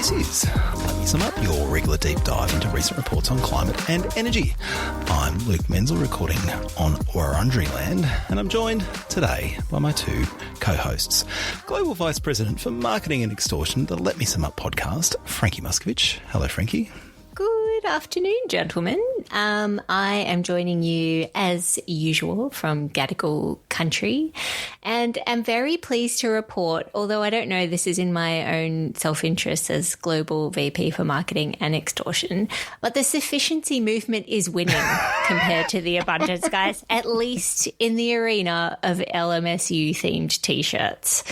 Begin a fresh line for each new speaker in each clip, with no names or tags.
This is Let Me Sum Up, your regular deep dive into recent reports on climate and energy. I'm Luke Menzel, recording on Wurundjeri land, and I'm joined today by my two co-hosts. Global Vice President for Marketing and Extortion, the Let Me Sum Up podcast, Frankie Muscovich. Hello, Frankie.
Good afternoon, gentlemen. I am joining you as usual from Gadigal country, and am very pleased to report, although I don't know this is in my own self-interest as Global VP for Marketing and Extortion, but the Sufficiency movement is winning compared to the Abundance guys, at least in the arena of LMSU-themed T-shirts.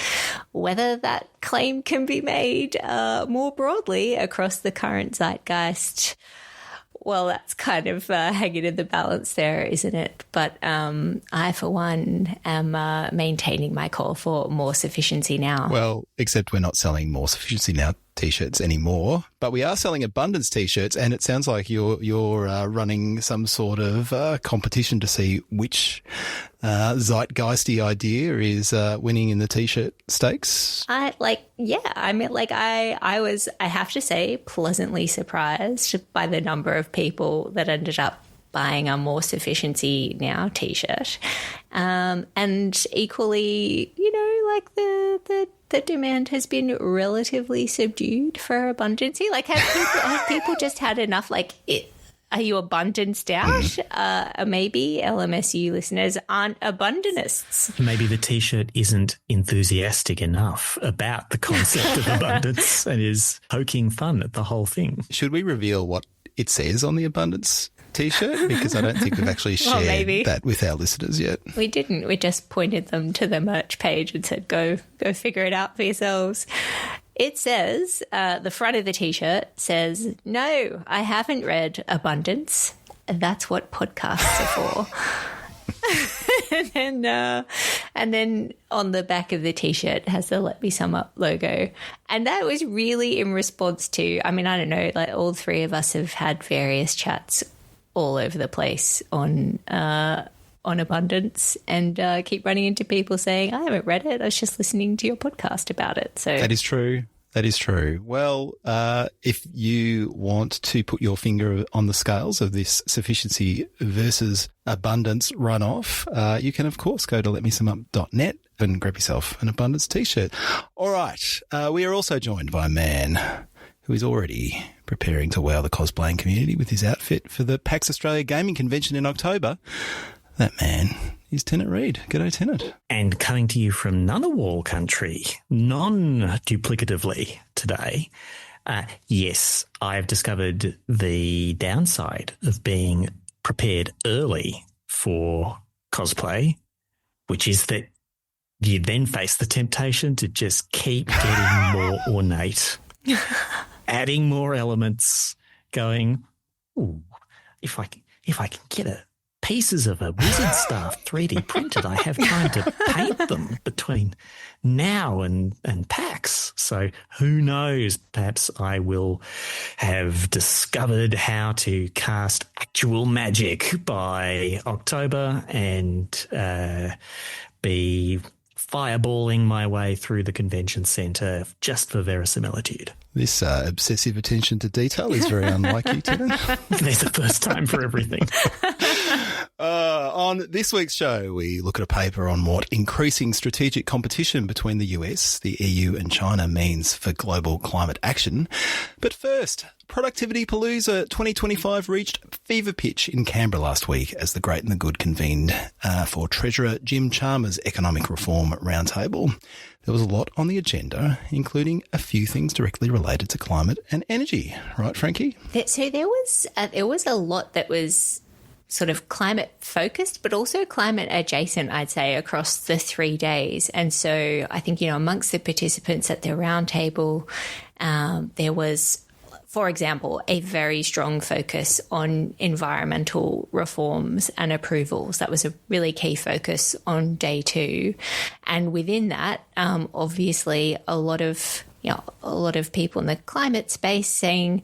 Whether that claim can be made more broadly across the current zeitgeist, well, that's kind of hanging in the balance there, isn't it? But I, for one, am maintaining my call for more sufficiency now.
Well, except we're not selling more Sufficiency now T-shirts anymore, but we are selling Abundance T-shirts, and it sounds like you're running some sort of competition to see which zeitgeisty idea is winning in the T-shirt stakes.
I was, I have to say, pleasantly surprised by the number of people that ended up buying a More Sufficiency Now T-shirt. And equally, the demand has been relatively subdued for abundancy. Like, have people just had enough? Are you abundanced out? Maybe LMSU listeners aren't abundanists.
Maybe the T-shirt isn't enthusiastic enough about the concept of abundance and is poking fun at the whole thing.
Should we reveal what it says on the Abundance T-shirt? Because I don't think we've actually shared that with our listeners yet.
We didn't. We just pointed them to the merch page and said, go figure it out for yourselves. It says, the front of the T-shirt says, "No, I haven't read Abundance. That's what podcasts are for." and then on the back of the T-shirt has the Let Me Sum Up logo. And that was really in response to, I don't know, like all three of us have had various chats all over the place on Abundance, and keep running into people saying, "I haven't read it. I was just listening to your podcast about it." So
that is true. That is true. Well, if you want to put your finger on the scales of this sufficiency versus abundance runoff, you can, of course, go to letmesumup.net and grab yourself an Abundance T-shirt. All right. We are also joined by a man who is already preparing to wow the cosplaying community with his outfit for the PAX Australia Gaming Convention in October. That man is Tennant Reid. G'day, Tennant.
And coming to you from Ngunnawal country, non-duplicatively today, yes, I've discovered the downside of being prepared early for cosplay, which is that you then face the temptation to just keep getting more ornate, adding more elements, going, "Ooh, if I can get pieces of a wizard staff 3D printed, I have time to paint them between now and PAX." So who knows, perhaps I will have discovered how to cast actual magic by October and be fireballing my way through the convention centre just for verisimilitude.
This obsessive attention to detail is very unlike you, Tennant.
There's a first time for everything.
On this week's show, we look at a paper on what increasing strategic competition between the US, the EU and China means for global climate action. But first, Productivity Palooza 2025 reached fever pitch in Canberra last week as the great and the good convened for Treasurer Jim Chalmers' Economic Reform Roundtable. There was a lot on the agenda, including a few things directly related to climate and energy. Right, Frankie?
So there was a lot that was sort of climate focused, but also climate adjacent, I'd say, across the 3 days. And so I think, amongst the participants at the roundtable, there was, for example, a very strong focus on environmental reforms and approvals. That was a really key focus on day 2. And within that, obviously, a lot of people in the climate space saying,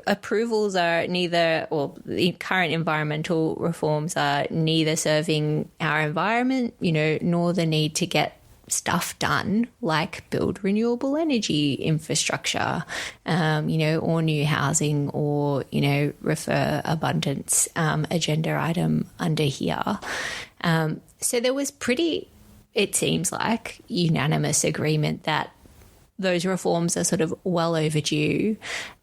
approvals are neither, or the current environmental reforms are neither serving our environment, nor the need to get stuff done, like build renewable energy infrastructure, or new housing, or, refer abundance agenda item under here. So there was it seems like, unanimous agreement that those reforms are sort of well overdue,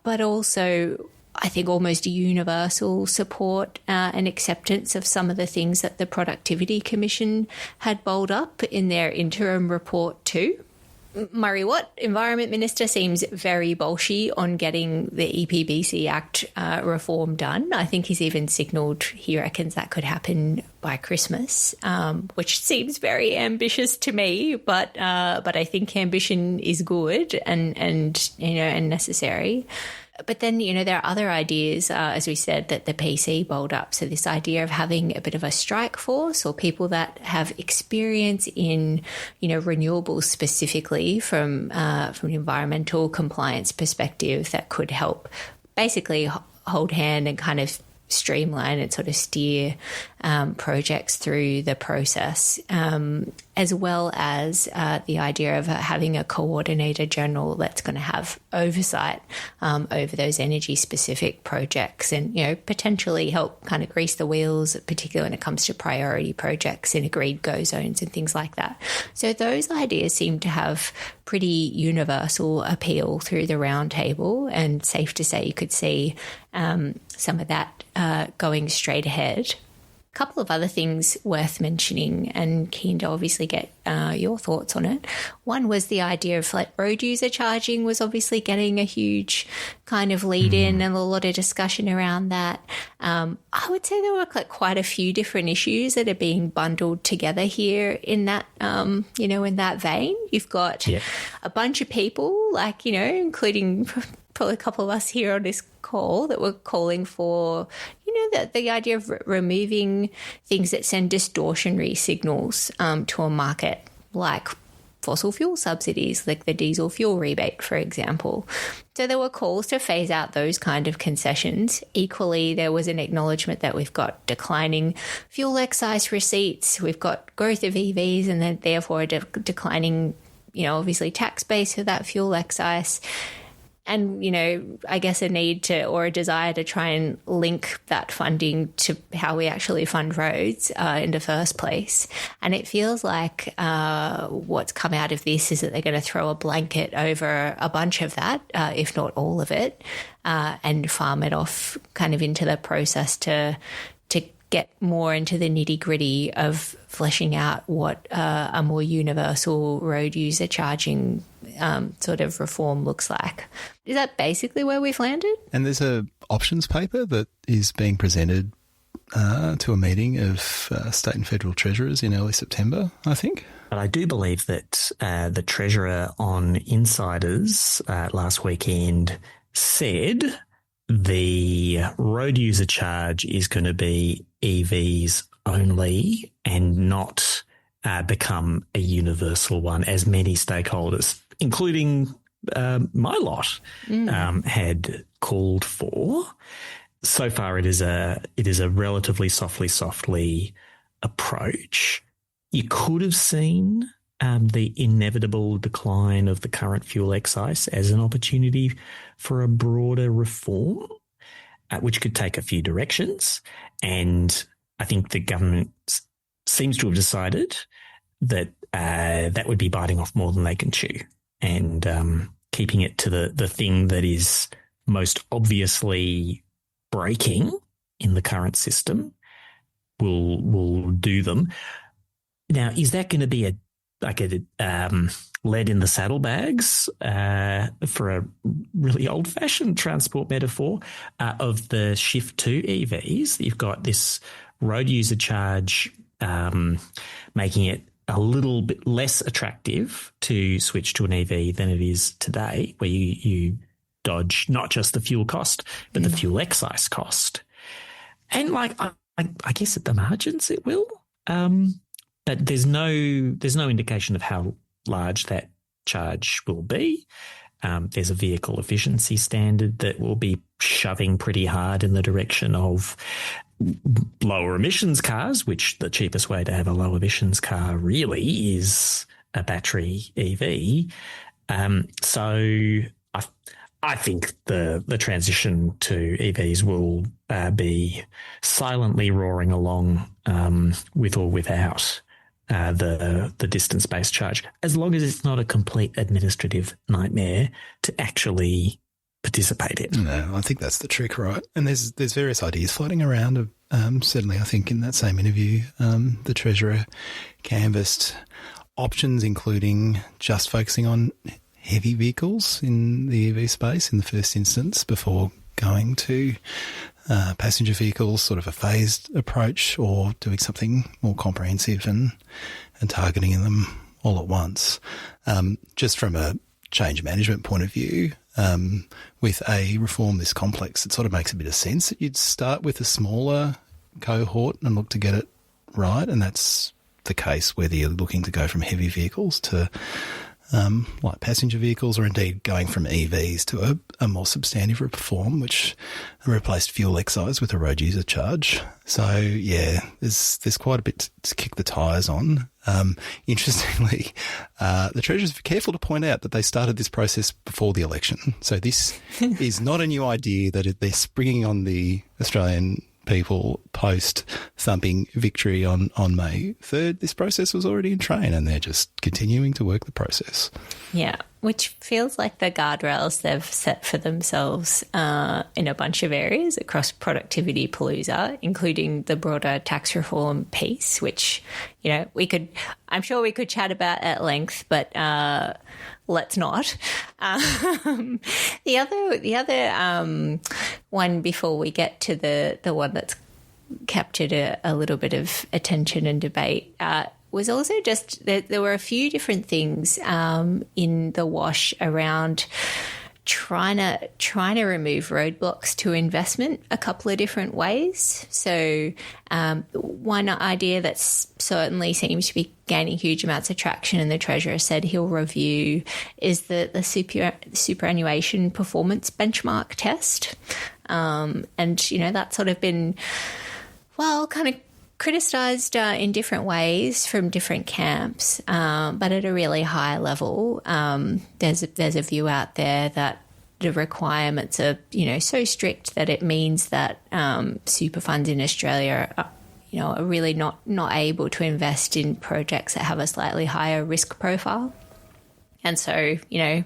but also I think almost universal support and acceptance of some of the things that the Productivity Commission had bowled up in their interim report too. Murray Watt, Environment Minister, seems very bolshy on getting the EPBC Act reform done. I think he's even signalled he reckons that could happen by Christmas, which seems very ambitious to me. But I think ambition is good and necessary. But then, there are other ideas, as we said, that the PC bowled up. So this idea of having a bit of a strike force, or people that have experience in, renewables specifically from an environmental compliance perspective, that could help basically hold hand and kind of streamline and sort of steer projects through the process, as well as the idea of having a coordinator general that's going to have oversight over those energy specific projects, and potentially help kind of grease the wheels, particularly when it comes to priority projects in agreed go zones and things like that. So those ideas seem to have pretty universal appeal through the roundtable, and safe to say you could see some of that going straight ahead. A couple of other things worth mentioning, and keen to obviously get your thoughts on it. One was the idea of road user charging was obviously getting a huge kind of lead in, and a lot of discussion around that. I would say there were quite a few different issues that are being bundled together here in that, in that vein. You've got a bunch of people including probably a couple of us here on this call, that were calling for, the idea of removing things that send distortionary signals to a market, like fossil fuel subsidies, like the diesel fuel rebate, for example. So there were calls to phase out those kind of concessions. Equally, there was an acknowledgement that we've got declining fuel excise receipts, we've got growth of EVs, and then therefore a declining, obviously tax base for that fuel excise. And, I guess a need to, or a desire to try and link that funding to how we actually fund roads in the first place. And it feels like what's come out of this is that they're going to throw a blanket over a bunch of that, if not all of it, and farm it off kind of into the process to get more into the nitty-gritty of fleshing out what a more universal road user charging sort of reform looks like. Is that basically where we've landed? And
there's a options paper that is being presented to a meeting of state and federal treasurers in early September, I think.
But I do believe that the treasurer on Insiders last weekend said the road user charge is going to be EVs only and not become a universal one, as many stakeholders, including my lot, had called for. So far, it is a relatively softly approach. You could have seen the inevitable decline of the current fuel excise as an opportunity for a broader reform, which could take a few directions. And I think the government seems to have decided that that would be biting off more than they can chew, and keeping it to the thing that is most obviously breaking in the current system will do them. Now, is that going to be a lead in the saddlebags for a really old-fashioned transport metaphor of the shift to EVs? You've got this road user charge making it a little bit less attractive to switch to an EV than it is today, where you dodge not just the fuel cost, but the fuel excise cost. And I guess at the margins it will. But there's no indication of how large that charge will be. There's a vehicle efficiency standard that will be shoving pretty hard in the direction of lower emissions cars, which the cheapest way to have a low emissions car really is a battery EV. So I think the transition to EVs will be silently roaring along with or without the distance-based charge, as long as it's not a complete administrative nightmare to actually participate in.
No, I think that's the trick, right? And there's various ideas floating around. Certainly, I think in that same interview, the Treasurer canvassed options, including just focusing on heavy vehicles in the EV space in the first instance before going to passenger vehicles, sort of a phased approach, or doing something more comprehensive and targeting them all at once. Just from a change management point of view, with a reform this complex, it sort of makes a bit of sense that you'd start with a smaller cohort and look to get it right, and that's the case whether you're looking to go from heavy vehicles to like passenger vehicles, or indeed going from EVs to a more substantive reform, which replaced fuel excise with a road user charge. So, yeah, there's quite a bit to kick the tyres on. Interestingly, the Treasurer's careful to point out that they started this process before the election. So this is not a new idea that they're springing on the Australian people post-thumping victory on May 3rd. This process was already in train and they're just continuing to work the process.
Yeah, which feels like the guardrails they've set for themselves in a bunch of areas across productivity Palooza, including the broader tax reform piece, which, you know, I'm sure we could chat about at length, but let's not. The other one before we get to the one that's captured a little bit of attention and debate was also just that there were a few different things in the wash around trying to remove roadblocks to investment a couple of different ways. So one idea that certainly seems to be gaining huge amounts of traction, and the Treasurer said he'll review, is the superannuation performance benchmark test. And, you know, that's sort of been, well, kind of criticised in different ways from different camps, but at a really high level, there's a view out there that the requirements are, you know, so strict that it means that super funds in Australia are really not able to invest in projects that have a slightly higher risk profile. And so, you know,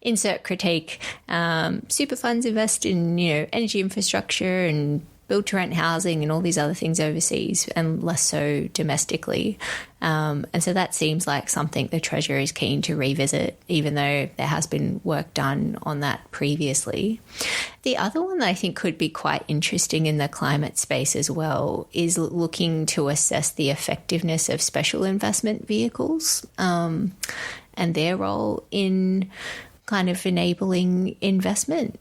insert critique, super funds invest in, you know, energy infrastructure and build-to-rent housing and all these other things overseas, and less so domestically. And so that seems like something the Treasurer is keen to revisit, even though there has been work done on that previously. The other one that I think could be quite interesting in the climate space as well is looking to assess the effectiveness of special investment vehicles and their role in kind of enabling investment,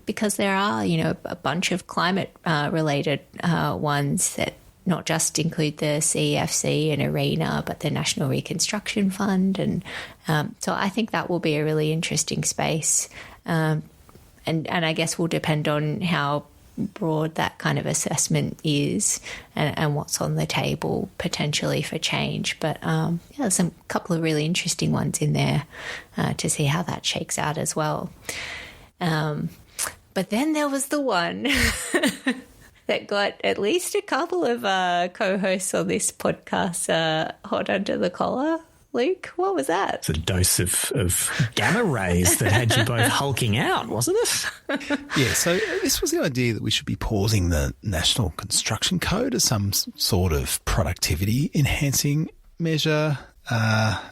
because there are, you know, a bunch of climate related ones that not just include the CEFC and ARENA, but the National Reconstruction Fund. And so I think that will be a really interesting space. And I guess will depend on how broad that kind of assessment is and what's on the table potentially for change. But yeah, there's a couple of really interesting ones in there to see how that shakes out as well. But then there was the one that got at least a couple of co-hosts on this podcast hot under the collar. Luke, what was that?
It's a dose of gamma rays that had you both hulking out, wasn't it?
Yeah, so this was the idea that we should be pausing the National Construction Code as some sort of productivity enhancing measure.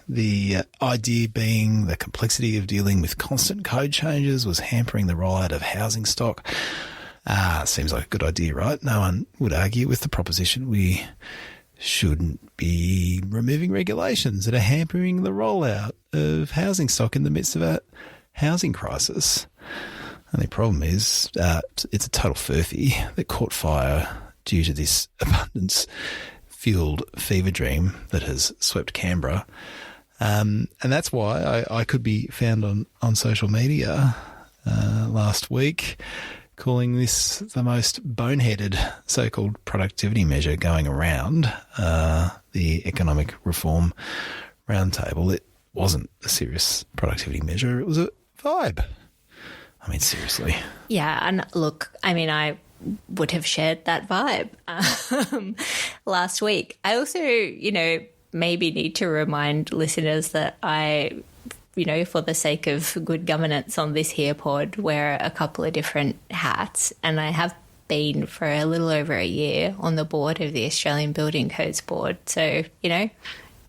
The idea being the complexity of dealing with constant code changes was hampering the rollout of housing stock. Seems like a good idea, right? No one would argue with the proposition we shouldn't be removing regulations that are hampering the rollout of housing stock in the midst of a housing crisis. Only problem is it's a total furphy that caught fire due to this abundance-fueled fever dream that has swept Canberra. And that's why I could be found on social media last week calling this the most boneheaded so-called productivity measure going around, the economic reform roundtable, it wasn't a serious productivity measure. It was a vibe. I mean, seriously.
Yeah, and look, I mean, I would have shared that vibe last week. I also, maybe need to remind listeners that I, for the sake of good governance on this here pod, wear a couple of different hats, and I have been for a little over a year on the board of the Australian Building Codes Board. So,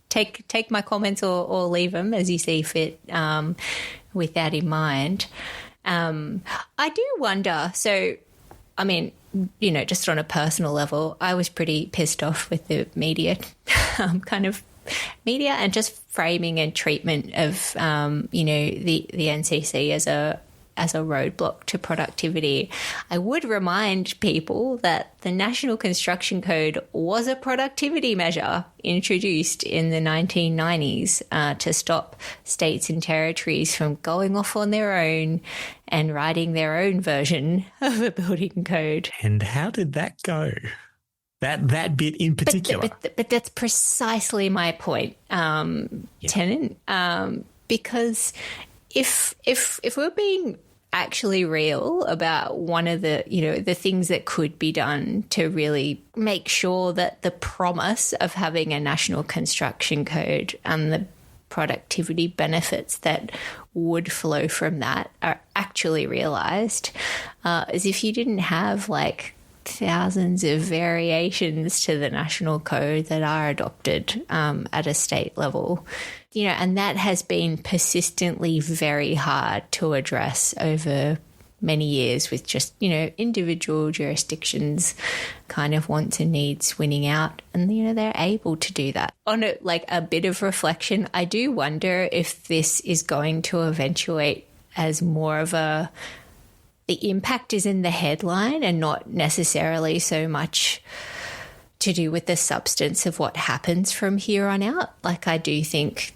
take my comments or leave them as you see fit with that in mind. I do wonder, so, I mean, just on a personal level, I was pretty pissed off with the media media and just framing and treatment of, the NCC as a roadblock to productivity. I would remind people that the National Construction Code was a productivity measure introduced in the 1990s to stop states and territories from going off on their own and writing their own version of a building code.
And how did that go? That bit in particular.
But that's precisely my point, Tennant, because if we're being actually real about one of the, the things that could be done to really make sure that the promise of having a national construction code and the productivity benefits that would flow from that are actually realised, as if you didn't have thousands of variations to the national code that are adopted at a state level, and that has been persistently very hard to address over many years with just, individual jurisdictions kind of wants and needs winning out, and, they're able to do that. On a bit of reflection, I do wonder if this is going to eventuate as more of the impact is in the headline and not necessarily so much to do with the substance of what happens from here on out. I do think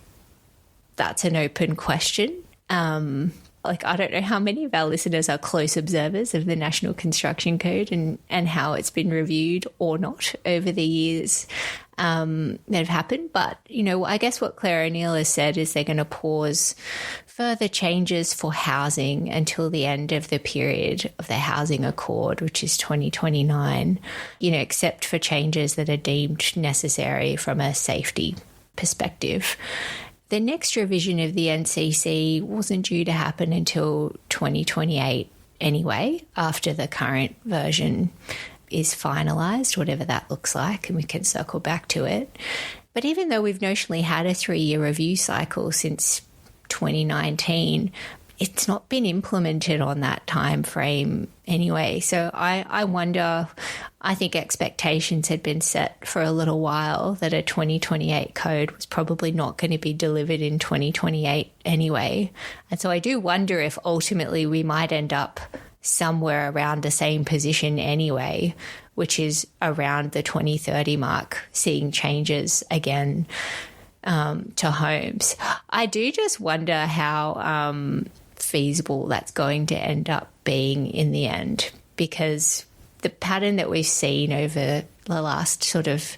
that's an open question. I don't know how many of our listeners are close observers of the National Construction Code and how it's been reviewed or not over the years that have happened. But, I guess what Claire O'Neill has said is they're going to pause further changes for housing until the end of the period of the Housing Accord, which is 2029, except for changes that are deemed necessary from a safety perspective. The next revision of the NCC wasn't due to happen until 2028 anyway, after the current version is finalised, whatever that looks like, and we can circle back to it. But even though we've notionally had a 3-year review cycle since 2019, it's not been implemented on that time frame anyway. So I wonder, I think expectations had been set for a little while that a 2028 code was probably not going to be delivered in 2028 anyway. And so I do wonder if ultimately we might end up somewhere around the same position anyway, which is around the 2030 mark, seeing changes again to homes. I do just wonder how feasible that's going to end up being in the end, because the pattern that we've seen over the last sort of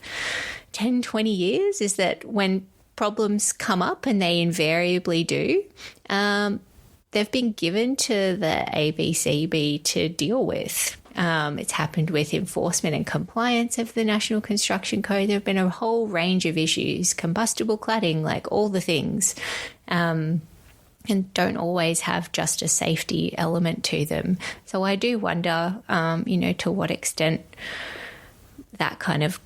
10, 20 years is that when problems come up, and they invariably do, they've been given to the ABCB to deal with. It's happened with enforcement and compliance of the National Construction Code. There have been a whole range of issues, combustible cladding, all the things, and don't always have just a safety element to them. So I do wonder, to what extent that kind of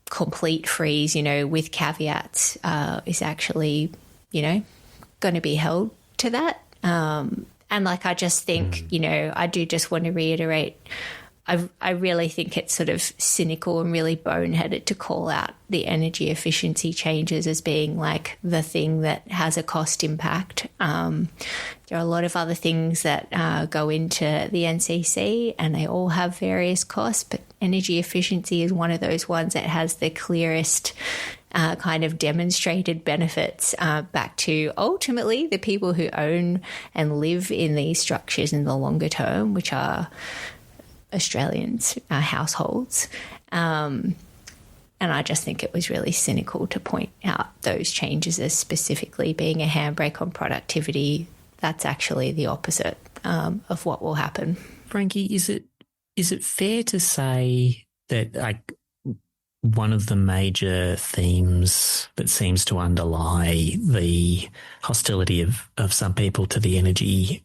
complete freeze, with caveats, is actually, going to be held to that. And I just think, I do just want to reiterate, I really think it's sort of cynical and really boneheaded to call out the energy efficiency changes as being the thing that has a cost impact. There are a lot of other things that go into the NCC, and they all have various costs, but energy efficiency is one of those ones that has the clearest kind of demonstrated benefits back to ultimately the people who own and live in these structures in the longer term, which are Australians, households. And And I just think it was really cynical to point out those changes as specifically being a handbrake on productivity. That's actually the opposite of what will happen.
Frankie, is it fair to say that one of the major themes that seems to underlie the hostility of some people to the energy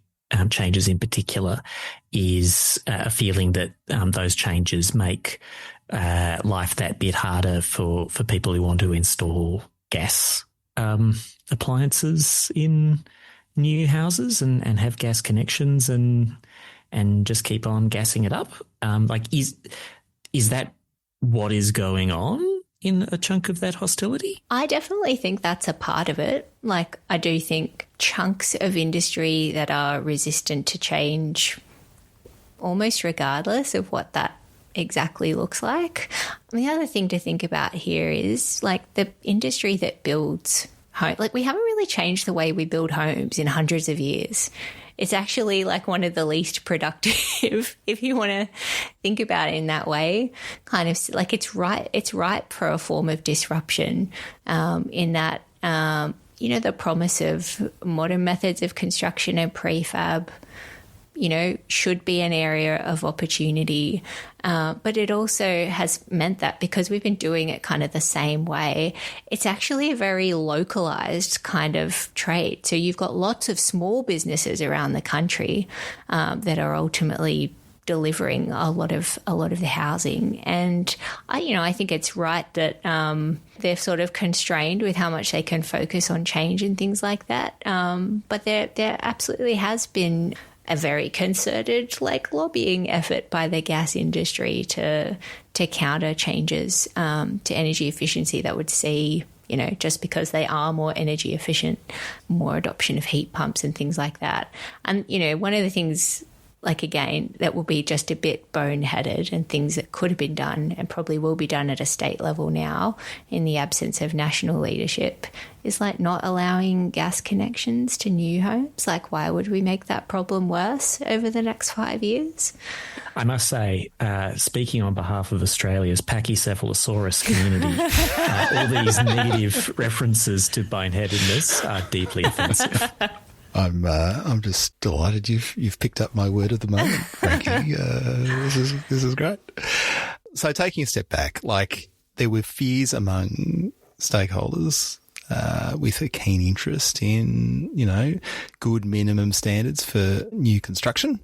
changes in particular is a feeling that those changes make life that bit harder for people who want to install gas appliances in new houses and have gas connections and just keep on gassing it up? Is that what is going on in a chunk of that hostility?
I definitely think that's a part of it. Like, I do think chunks of industry that are resistant to change almost regardless of what that exactly looks like. And the other thing to think about here is, like, the industry that builds homes. Like, we haven't really changed the way we build homes in hundreds of years. It's actually like one of the least productive, if you want to think about it in that way. Kind of like it's ripe for a form of disruption in that, the promise of modern methods of construction and prefab, should be an area of opportunity. But it also has meant that because we've been doing it kind of the same way, it's actually a very localized kind of trade. So you've got lots of small businesses around the country that are ultimately delivering a lot of the housing. And I think it's right that they're sort of constrained with how much they can focus on change and things like that. But there absolutely has been a very concerted, lobbying effort by the gas industry to counter changes to energy efficiency that would see, just because they are more energy efficient, more adoption of heat pumps and things like that. And, one of the things, again, that will be just a bit boneheaded and things that could have been done and probably will be done at a state level now in the absence of national leadership is not allowing gas connections to new homes. Why would we make that problem worse over the next 5 years?
I must say, speaking on behalf of Australia's Pachycephalosaurus community, all these negative references to boneheadedness are deeply offensive.
I'm just delighted you've picked up my word of the moment, Frankie. This is great. So taking a step back, there were fears among stakeholders with a keen interest in, good minimum standards for new construction,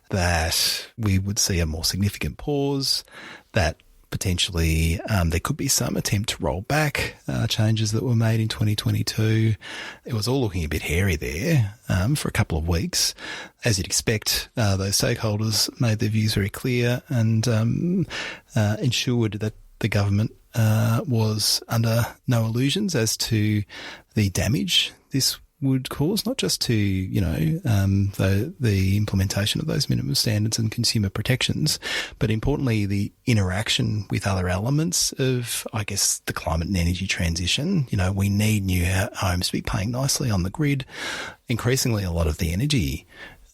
that we would see a more significant pause, that potentially there could be some attempt to roll back changes that were made in 2022. It was all looking a bit hairy there for a couple of weeks. As you'd expect, those stakeholders made their views very clear and ensured that the government was under no illusions as to the damage this would cause, not just to, the implementation of those minimum standards and consumer protections, but importantly, the interaction with other elements of, I guess, the climate and energy transition. We need new homes to be paying nicely on the grid. Increasingly, a lot of the energy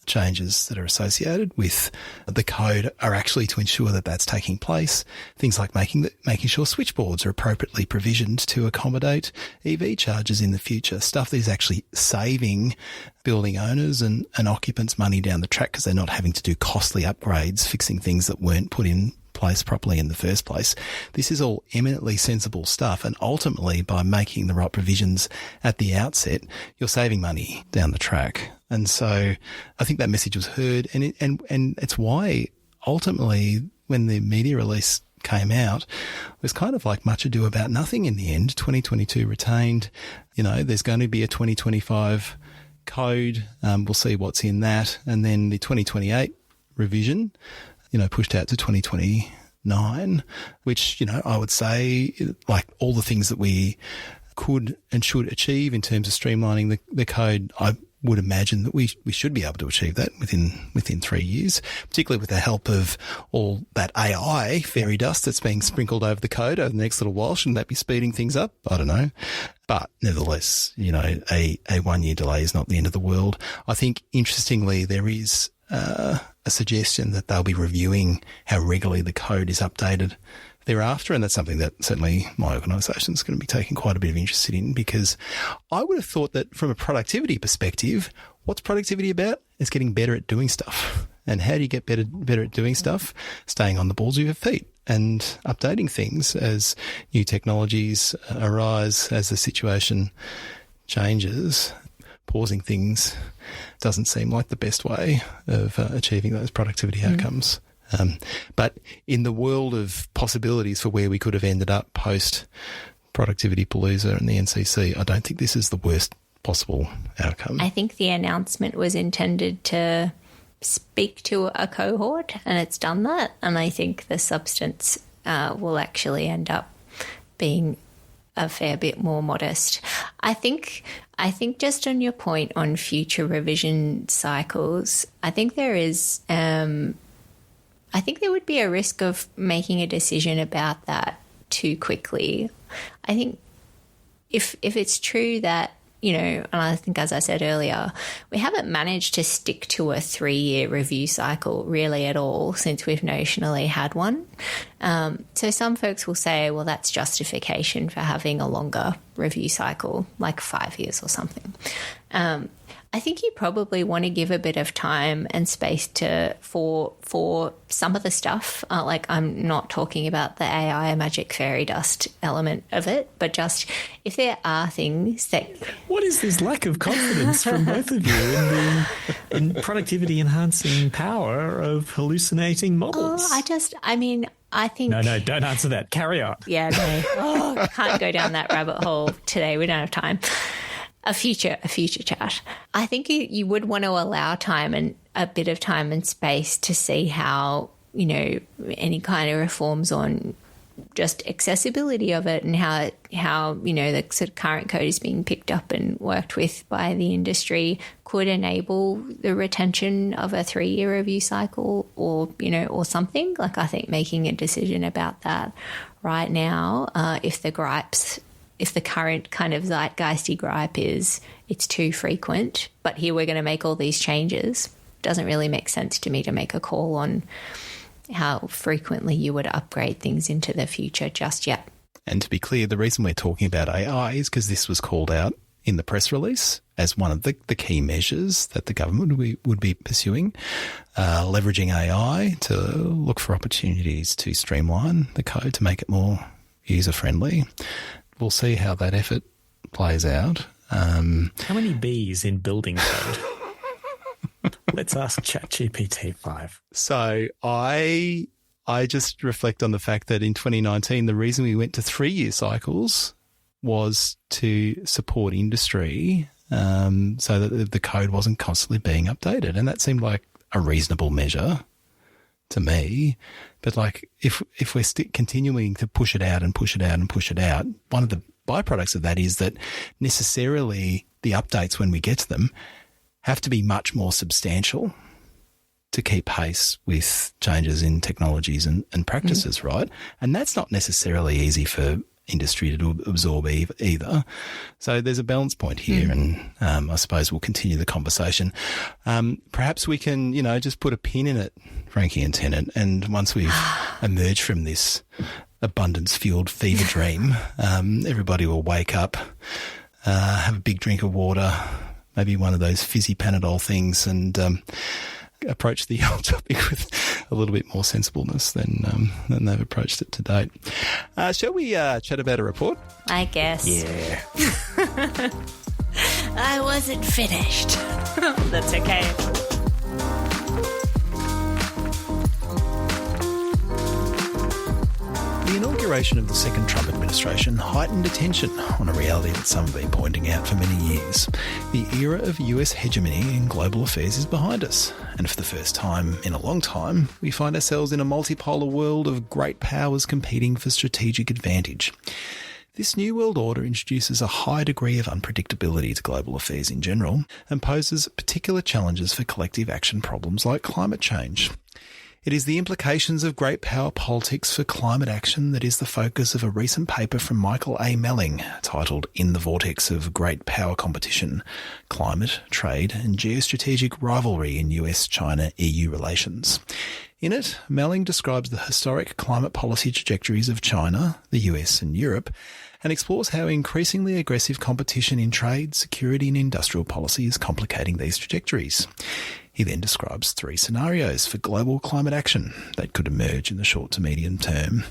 changes that are associated with the code are actually to ensure that that's taking place. Things like making sure switchboards are appropriately provisioned to accommodate EV chargers in the future. Stuff that is actually saving building owners and occupants money down the track because they're not having to do costly upgrades, fixing things that weren't put in place properly in the first place. This is all eminently sensible stuff, and ultimately by making the right provisions at the outset, you're saving money down the track. And so I think that message was heard, and it's why ultimately when the media release came out, it was kind of like much ado about nothing in the end. 2022 retained, there's going to be a 2025 code. We'll see what's in that. And then the 2028 revision, pushed out to 2029, which, I would say, all the things that we could and should achieve in terms of streamlining the code, I would imagine that we should be able to achieve that within 3 years, particularly with the help of all that AI fairy dust that's being sprinkled over the code over the next little while. Shouldn't that be speeding things up? I don't know. But nevertheless, a 1 year delay is not the end of the world. I think, interestingly, there is a suggestion that they'll be reviewing how regularly the code is updated thereafter. And that's something that certainly my organisation is going to be taking quite a bit of interest in, because I would have thought that from a productivity perspective, what's productivity about? It's getting better at doing stuff. And how do you get better at doing stuff? Staying on the balls of your feet and updating things as new technologies arise, as the situation changes. Pausing things doesn't seem like the best way of achieving those productivity outcomes. But in the world of possibilities for where we could have ended up post productivity Palooza and the NCC, I don't think this is the worst possible outcome.
I think the announcement was intended to speak to a cohort, and it's done that. And I think the substance will actually end up being a fair bit more modest. I think just on your point on future revision cycles, I think there is, I think there would be a risk of making a decision about that too quickly. I think if it's true that, you know, and I think, as I said earlier, we haven't managed to stick to a 3-year review cycle really at all since we've notionally had one. So some folks will say, well, that's justification for having a longer review cycle, like 5 years or something. I think you probably want to give a bit of time and space for some of the stuff. Like, I'm not talking about the AI magic fairy dust element of it, but just if there are things that...
What is this lack of confidence from both of you in productivity enhancing power of hallucinating models?
I think...
No, don't answer that. Carry on.
Yeah, no. Can't go down that rabbit hole today. We don't have time. A future chat. I think you would want to allow time and a bit of time and space to see how, you know, any kind of reforms on just accessibility of it and how you know, the sort of current code is being picked up and worked with by the industry could enable the retention of a 3-year review cycle, or, you know, or something. Like, I think making a decision about that right now, if the current kind of zeitgeisty gripe is it's too frequent, but here we're going to make all these changes, doesn't really make sense to me to make a call on how frequently you would upgrade things into the future just yet.
And to be clear, the reason we're talking about AI is because this was called out in the press release as one of the key measures that the government would be pursuing, leveraging AI to look for opportunities to streamline the code to make it more user-friendly. We'll see how that effort plays out.
How many B's in building code? Let's ask ChatGPT-5.
So I just reflect on the fact that in 2019, the reason we went to 3-year cycles was to support industry, so that the code wasn't constantly being updated. And that seemed like a reasonable measure to me. But like, if we're continuing to push it out and push it out and push it out, one of the byproducts of that is that necessarily the updates, when we get to them, have to be much more substantial to keep pace with changes in technologies and practices, right? And that's not necessarily easy for industry to absorb either. So there's a balance point here, and I suppose we'll continue the conversation. Perhaps we can, you know, just put a pin in it, Frankie and Tennant, and once we've emerged from this abundance-fueled fever dream, everybody will wake up, have a big drink of water, maybe one of those fizzy Panadol things, and approach the whole topic with a little bit more sensibleness than they've approached it to date. Shall we chat about a report?
I guess.
Yeah.
I wasn't finished. That's okay.
The inauguration of the second Trump administration heightened attention on a reality that some have been pointing out for many years. The era of US hegemony in global affairs is behind us, and for the first time in a long time, we find ourselves in a multipolar world of great powers competing for strategic advantage. This new world order introduces a high degree of unpredictability to global affairs in general and poses particular challenges for collective action problems like climate change. It is the implications of great power politics for climate action that is the focus of a recent paper from Michael A. Melling titled In the Vortex of Great Power Competition, Climate, Trade and Geostrategic Rivalry in US-China-EU Relations. In it, Melling describes the historic climate policy trajectories of China, the US and Europe, and explores how increasingly aggressive competition in trade, security and industrial policy is complicating these trajectories. He then describes 3 scenarios for global climate action that could emerge in the short to medium term.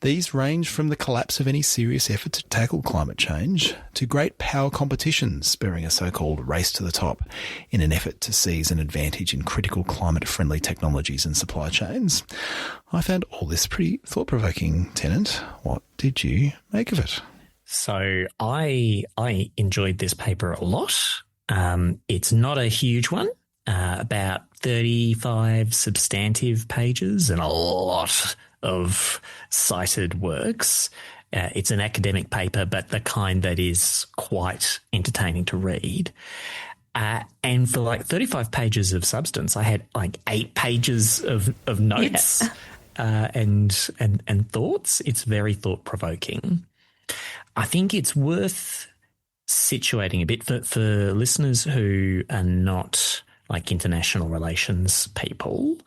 These range from the collapse of any serious effort to tackle climate change to great power competition spurring a so-called race to the top in an effort to seize an advantage in critical climate-friendly technologies and supply chains. I found all this pretty thought-provoking, Tennant. What did you make of it?
So I enjoyed this paper a lot. It's not a huge one. About 35 substantive pages and a lot of cited works. It's an academic paper, but the kind that is quite entertaining to read. And for like 35 pages of substance, I had like 8 pages of notes and thoughts. It's very thought-provoking. I think it's worth situating a bit for listeners who are not like international relations people.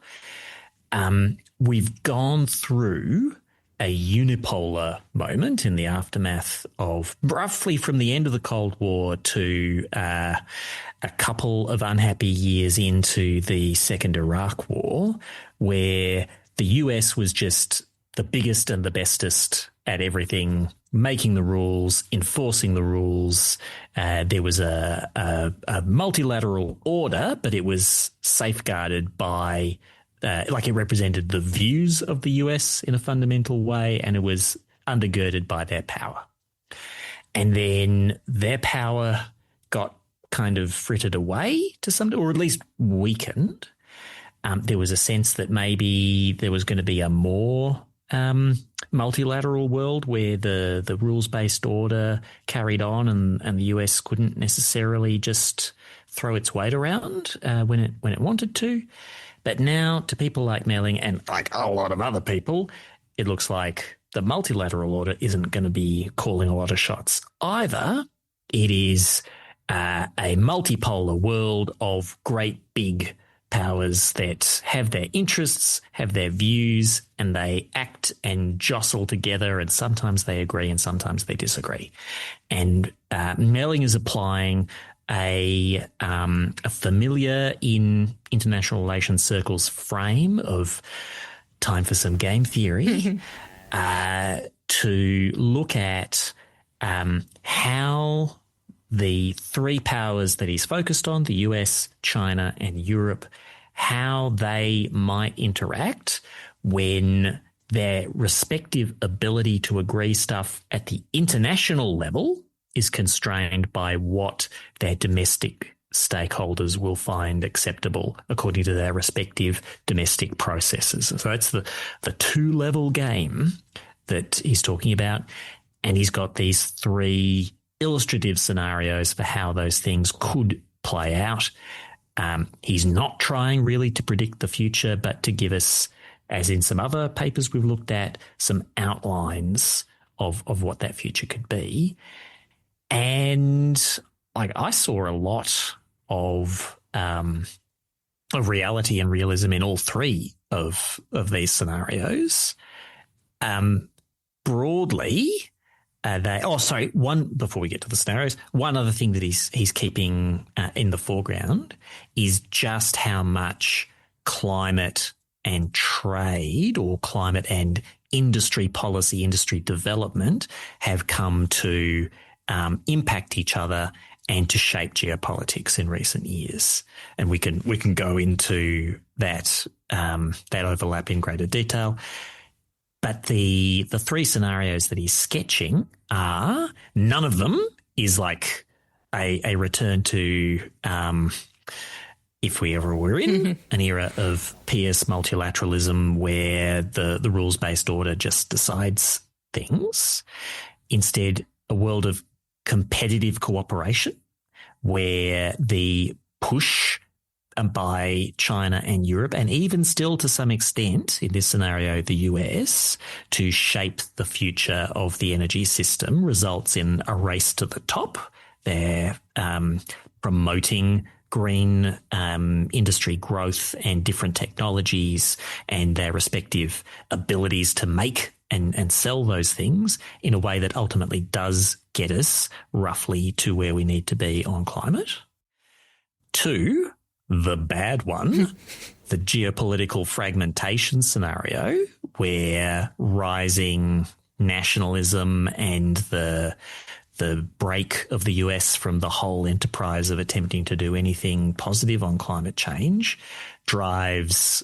We've gone through a unipolar moment in the aftermath of roughly from the end of the Cold War to a couple of unhappy years into the Second Iraq War, where the US was just the biggest and the bestest at everything, making the rules, enforcing the rules. There was a multilateral order, but it was safeguarded by, like it represented the views of the US in a fundamental way, and it was undergirded by their power. And then their power got kind of frittered away to some, or at least weakened. There was a sense that maybe there was going to be a more multilateral world where the rules-based order carried on and the US couldn't necessarily just throw its weight around when it wanted to. But now to people like Melling and like a lot of other people, it looks like the multilateral order isn't going to be calling a lot of shots either. It is a multipolar world of great big powers that have their interests, have their views, and they act and jostle together, and sometimes they agree and sometimes they disagree. And Melling is applying a familiar in international relations circles frame of time for some game theory to look at how the 3 powers that he's focused on, the US, China, and Europe, how they might interact when their respective ability to agree stuff at the international level is constrained by what their domestic stakeholders will find acceptable according to their respective domestic processes. So that's the 2-level game that he's talking about. And he's got these 3 illustrative scenarios for how those things could play out. He's not trying really to predict the future, but to give us, as in some other papers we've looked at, some outlines of what that future could be. And like I saw a lot of reality and realism in all 3 of these scenarios. Broadly, one before we get to the scenarios, one other thing that he's keeping in the foreground is just how much climate and trade, or climate and industry policy, industry development, have come to impact each other and to shape geopolitics in recent years. And we can go into that overlap in greater detail. But the 3 scenarios that he's sketching are, none of them is like a return to, if we ever were in an era of PS multilateralism where the rules-based order just decides things. Instead, a world of competitive cooperation where the push by China and Europe, and even still to some extent, in this scenario, the US, to shape the future of the energy system results in a race to the top. They're promoting green industry growth and different technologies and their respective abilities to make and sell those things in a way that ultimately does get us roughly to where we need to be on climate. 2, the bad one, the geopolitical fragmentation scenario where rising nationalism and the break of the US from the whole enterprise of attempting to do anything positive on climate change drives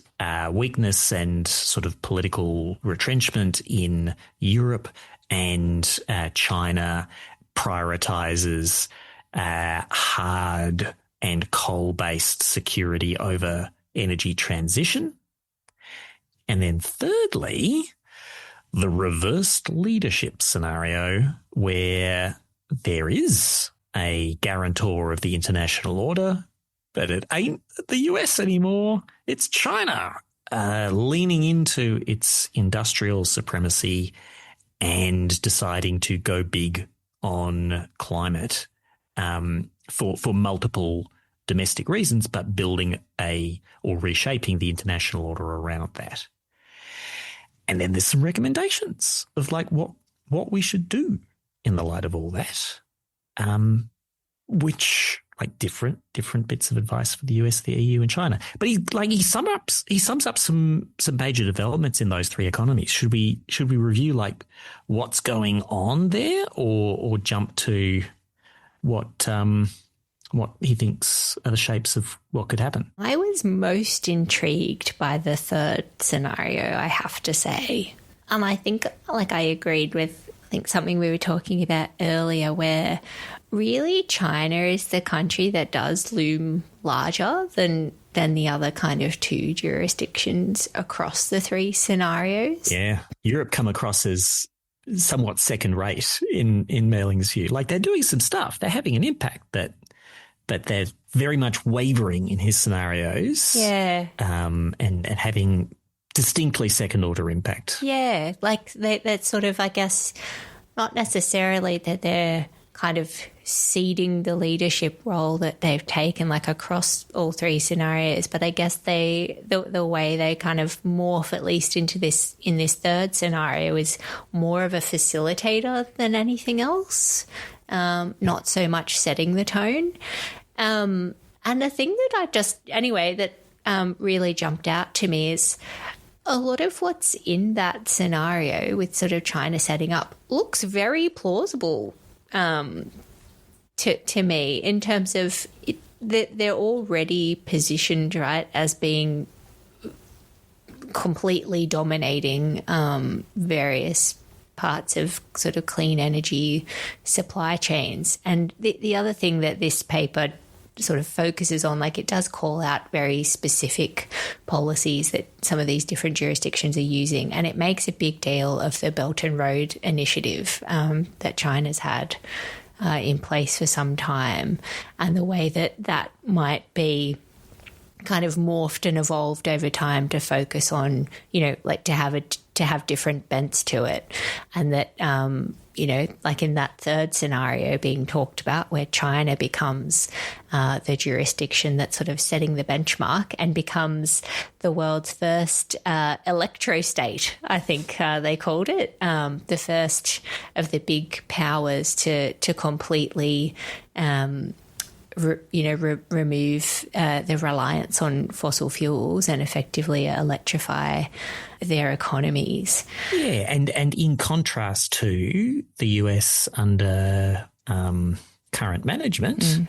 weakness and sort of political retrenchment in Europe, and China prioritizes hard and coal-based security over energy transition. And then thirdly, the reversed leadership scenario where there is a guarantor of the international order, but it ain't the US anymore. It's China leaning into its industrial supremacy and deciding to go big on climate for multiple domestic reasons, but building or reshaping the international order around that. And then there's some recommendations of like what we should do in the light of all that, which like different bits of advice for the US, the EU, and China. But he sums up some major developments in those 3 economies. Should we review like what's going on there, or jump to what he thinks are the shapes of what could happen?
I was most intrigued by the 3rd scenario, I have to say. And I think like I agreed with something we were talking about earlier, where really China is the country that does loom larger than the other kind of 2 jurisdictions across the 3 scenarios.
Yeah. Europe come across as somewhat second rate in Mehling's view. Like they're doing some stuff. They're having an impact, but they're very much wavering in his scenarios.
Yeah.
And having distinctly second order impact.
Yeah. Like that's sort of, I guess, not necessarily that they're kind of ceding the leadership role that they've taken like across all 3 scenarios, but I guess the way they kind of morph at least into this in this 3rd scenario is more of a facilitator than anything else, not so much setting the tone. And the thing that really jumped out to me is a lot of what's in that scenario with sort of China setting up looks very plausible to me, in terms of that they're already positioned, right, as being completely dominating various parts of sort of clean energy supply chains. And the other thing that this paper sort of focuses on, like it does call out very specific policies that some of these different jurisdictions are using, and it makes a big deal of the Belt and Road Initiative that China's had in place for some time, and the way that might be kind of morphed and evolved over time to focus on, like to have different bents to it. And that, like in that 3rd scenario being talked about, where China becomes the jurisdiction that's sort of setting the benchmark and becomes the world's first electrostate, I think they called it, the first of the big powers to completely remove the reliance on fossil fuels and effectively electrify their economies.
Yeah, and in contrast to the US under current management,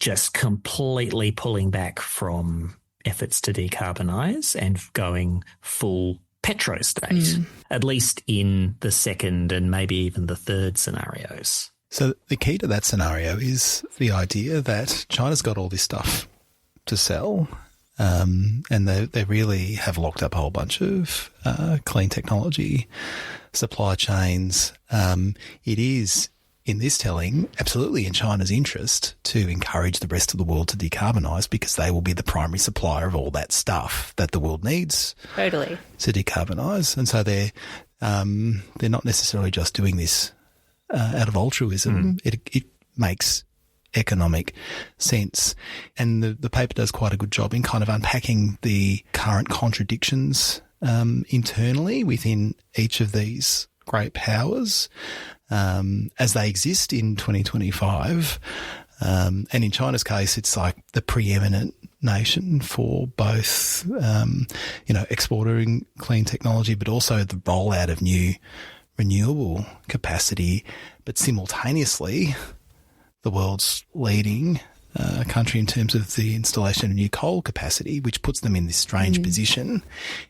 just completely pulling back from efforts to decarbonise and going full petrostate, at least in the 2nd and maybe even the 3rd scenarios.
So the key to that scenario is the idea that China's got all this stuff to sell, and they really have locked up a whole bunch of clean technology supply chains. It is in this telling, absolutely in China's interest to encourage the rest of the world to decarbonise, because they will be the primary supplier of all that stuff that the world needs
Totally.
to decarbonise. And so they're not necessarily just doing this out of altruism. It makes economic sense. And the paper does quite a good job in kind of unpacking the current contradictions internally within each of these great powers as they exist in 2025. And in China's case, it's like the preeminent nation for both, exporting clean technology, but also the rollout of new renewable capacity. But simultaneously, the world's leading country in terms of the installation of new coal capacity, which puts them in this strange position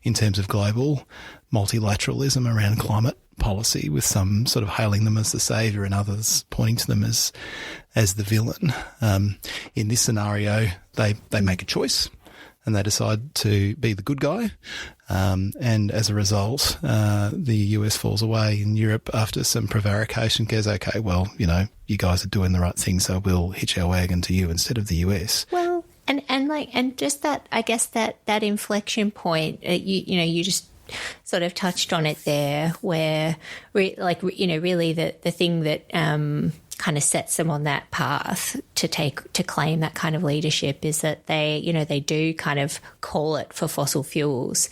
in terms of global multilateralism around climate policy, with some sort of hailing them as the saviour and others pointing to them as the villain. In this scenario, they make a choice and they decide to be the good guy. And as a result, the US falls away, and Europe, after some prevarication, goes, okay, well, you guys are doing the right thing, so we'll hitch our wagon to you instead of the US.
Well, and just that, I guess that inflection point, you just sort of touched on it there, where really the thing that kind of sets them on that path to claim that kind of leadership is that they do kind of call it for fossil fuels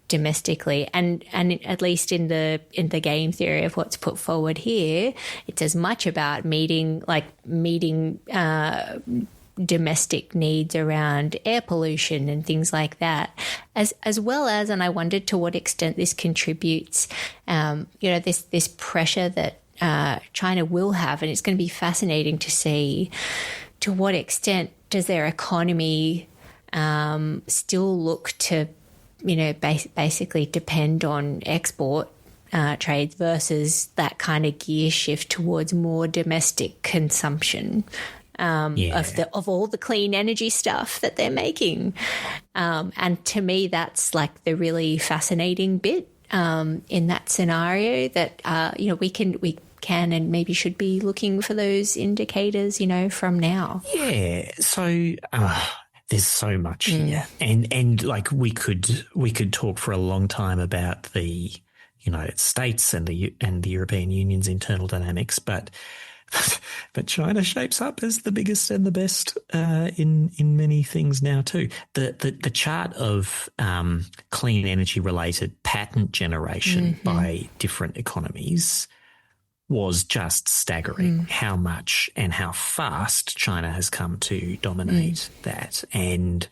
domestically, and at least in the game theory of what's put forward here, it's as much about meeting domestic needs around air pollution and things like that, as well as, and I wondered to what extent this contributes, this pressure that China will have, and it's going to be fascinating to see to what extent does their economy still look to, basically depend on export trades versus that kind of gear shift towards more domestic consumption. Of all the clean energy stuff that they're making. And to me, that's like the really fascinating bit in that scenario that, we can and maybe should be looking for those indicators, from now.
Yeah. So there's so much here. And like we could talk for a long time about the United States and the European Union's internal dynamics, but China shapes up as the biggest and the best in many things now too. The chart of clean energy related patent generation by different economies was just staggering. How much and how fast China has come to dominate that, and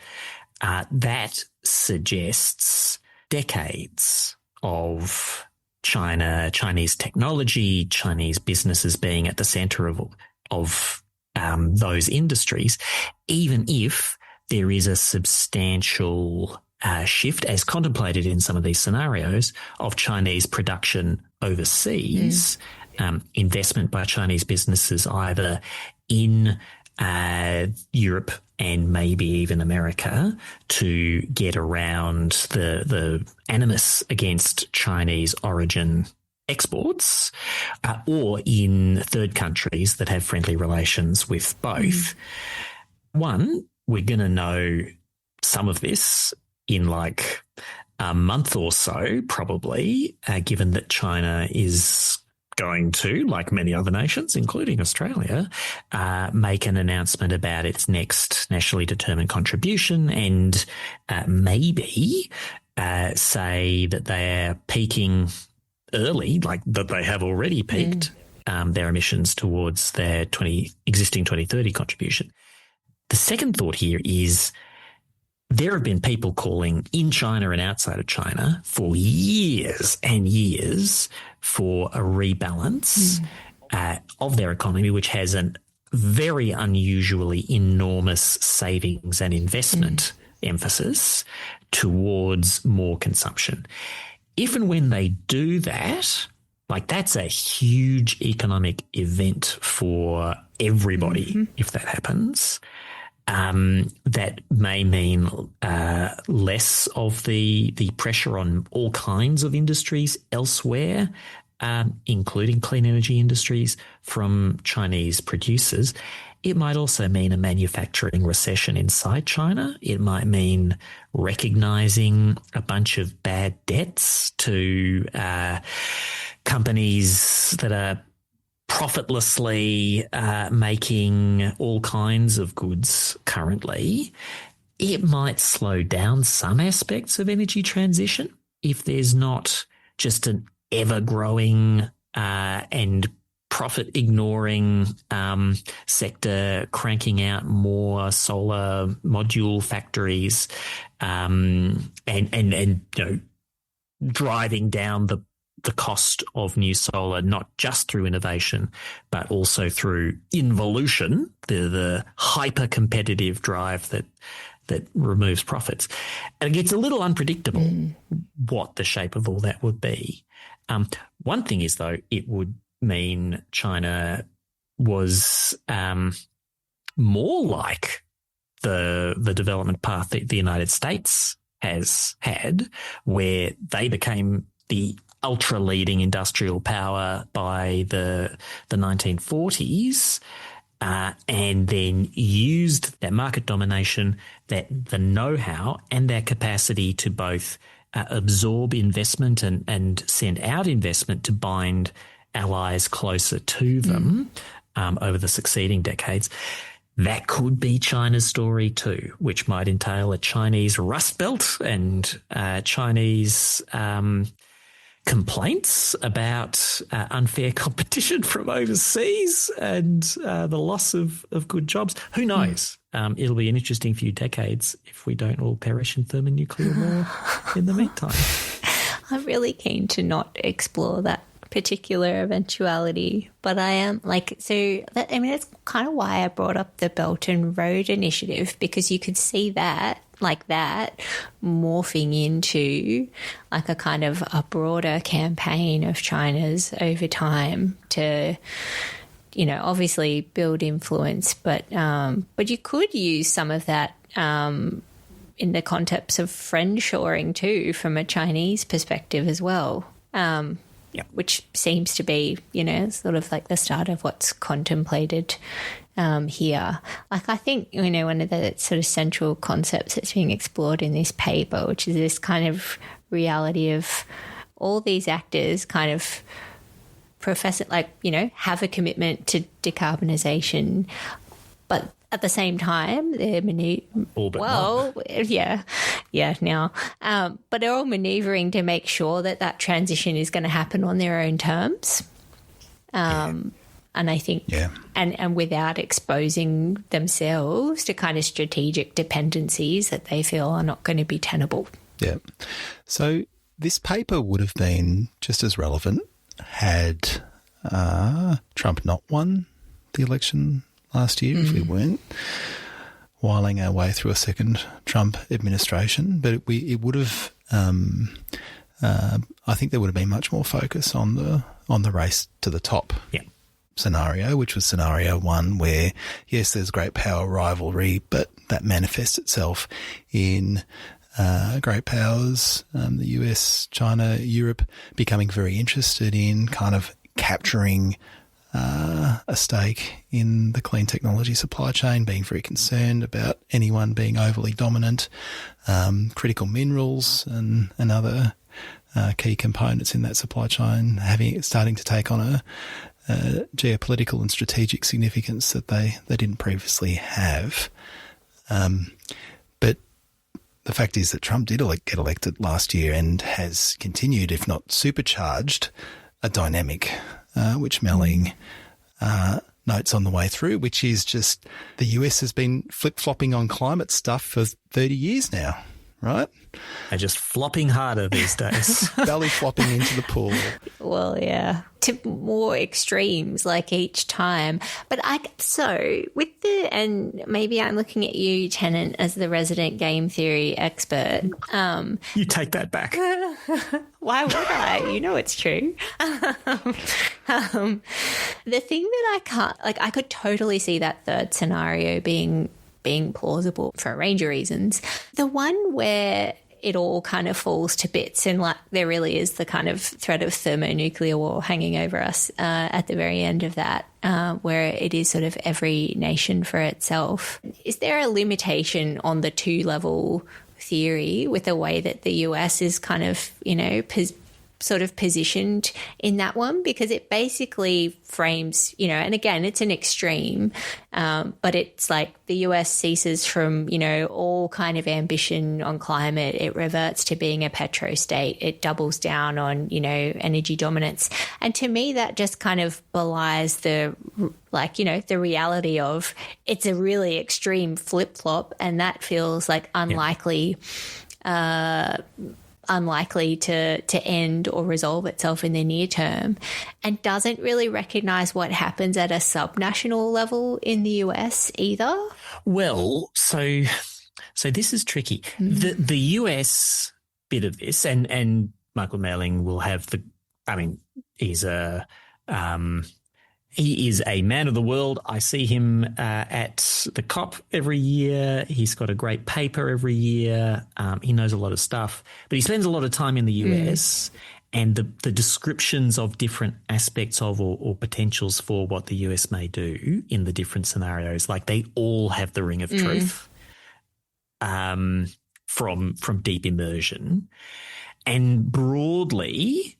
that suggests decades of Chinese technology, Chinese businesses being at the center of those industries, even if there is a substantial shift, as contemplated in some of these scenarios, of Chinese production overseas, investment by Chinese businesses either in Europe and maybe even America to get around the animus against Chinese origin exports, or in third countries that have friendly relations with both. One, we're going to know some of this in like a month or so, probably, given that China is going to, like many other nations, including Australia, make an announcement about its next nationally determined contribution, and maybe say that they're peaking early, like that they have already peaked their emissions towards their existing 2030 contribution. The second thought here is there have been people calling in China and outside of China for years and years for a rebalance of their economy, which has a very unusually enormous savings and investment emphasis towards more consumption. If and when they do that, like that's a huge economic event for everybody if that happens. That may mean less of the pressure on all kinds of industries elsewhere including clean energy industries, from Chinese producers. It might also mean a manufacturing recession inside China. It might mean recognizing a bunch of bad debts to companies that are profitlessly making all kinds of goods currently. It might slow down some aspects of energy transition if there's not just an ever-growing and profit-ignoring sector cranking out more solar module factories and driving down the cost of new solar, not just through innovation, but also through involution, the hyper-competitive drive that removes profits. And it gets a little unpredictable what the shape of all that would be. One thing is, though, it would mean China was more like the development path that the United States has had, where they became the ultra-leading industrial power by the 1940s, and then used that market domination, the know-how and their capacity to both absorb investment and send out investment to bind allies closer to them over the succeeding decades. That could be China's story too, which might entail a Chinese Rust Belt and Chinese complaints about unfair competition from overseas and the loss of good jobs. Who knows? It'll be an interesting few decades if we don't all perish in thermonuclear war in the meantime.
I'm really keen to not explore that particular eventuality, but I am that's kind of why I brought up the Belt and Road Initiative, because you could see that morphing into like a kind of a broader campaign of China's over time to, obviously build influence, but you could use some of that in the context of friendshoring too, from a Chinese perspective as well. Which seems to be, sort of like the start of what's contemplated here. Like, I think, one of the sort of central concepts that's being explored in this paper, which is this kind of reality of all these actors kind of profess it, have a commitment to decarbonisation, but at the same time, they're but they're all manoeuvring to make sure that transition is going to happen on their own terms. And I think, and without exposing themselves to kind of strategic dependencies that they feel are not going to be tenable.
Yeah. So this paper would have been just as relevant had Trump not won the election last year, if we weren't whiling our way through a second Trump administration. But it would have, I think there would have been much more focus on the race to the top scenario, which was scenario one, where, yes, there's great power rivalry, but that manifests itself in great powers, the US, China, Europe, becoming very interested in kind of capturing a stake in the clean technology supply chain, being very concerned about anyone being overly dominant, critical minerals and other key components in that supply chain starting to take on a geopolitical and strategic significance that they didn't previously have. But the fact is that Trump did get elected last year and has continued, if not supercharged, a dynamic which Melling notes on the way through, which is just the US has been flip-flopping on climate stuff for 30 years now, right?
They're just flopping harder these days.
Belly flopping into the pool.
Well, yeah, to more extremes like each time. But and maybe I'm looking at you, Tennant, as the resident game theory expert.
You take that back.
Why would I? You know it's true. The thing that I can't, I could totally see that third scenario being plausible for a range of reasons. The one where it all kind of falls to bits, and like there really is the kind of threat of thermonuclear war hanging over us at the very end of that, where it is sort of every nation for itself. Is there a limitation on the two-level theory with the way that the US is kind of, sort of positioned in that one? Because it basically frames, and again, it's an extreme, but it's like the US ceases from, all kind of ambition on climate. It reverts to being a petro state. It doubles down on, energy dominance. And to me, that just kind of belies the reality of it's a really extreme flip-flop, and that feels like unlikely to end or resolve itself in the near term, and doesn't really recognise what happens at a subnational level in the US either.
Well, so this is tricky. The US bit of this, and Michael Mehling will have he is a man of the world. I see him at the COP every year. He's got a great paper every year. He knows a lot of stuff, but he spends a lot of time in the US, and the descriptions of different aspects of or potentials for what the US may do in the different scenarios, like they all have the ring of truth from deep immersion. And broadly,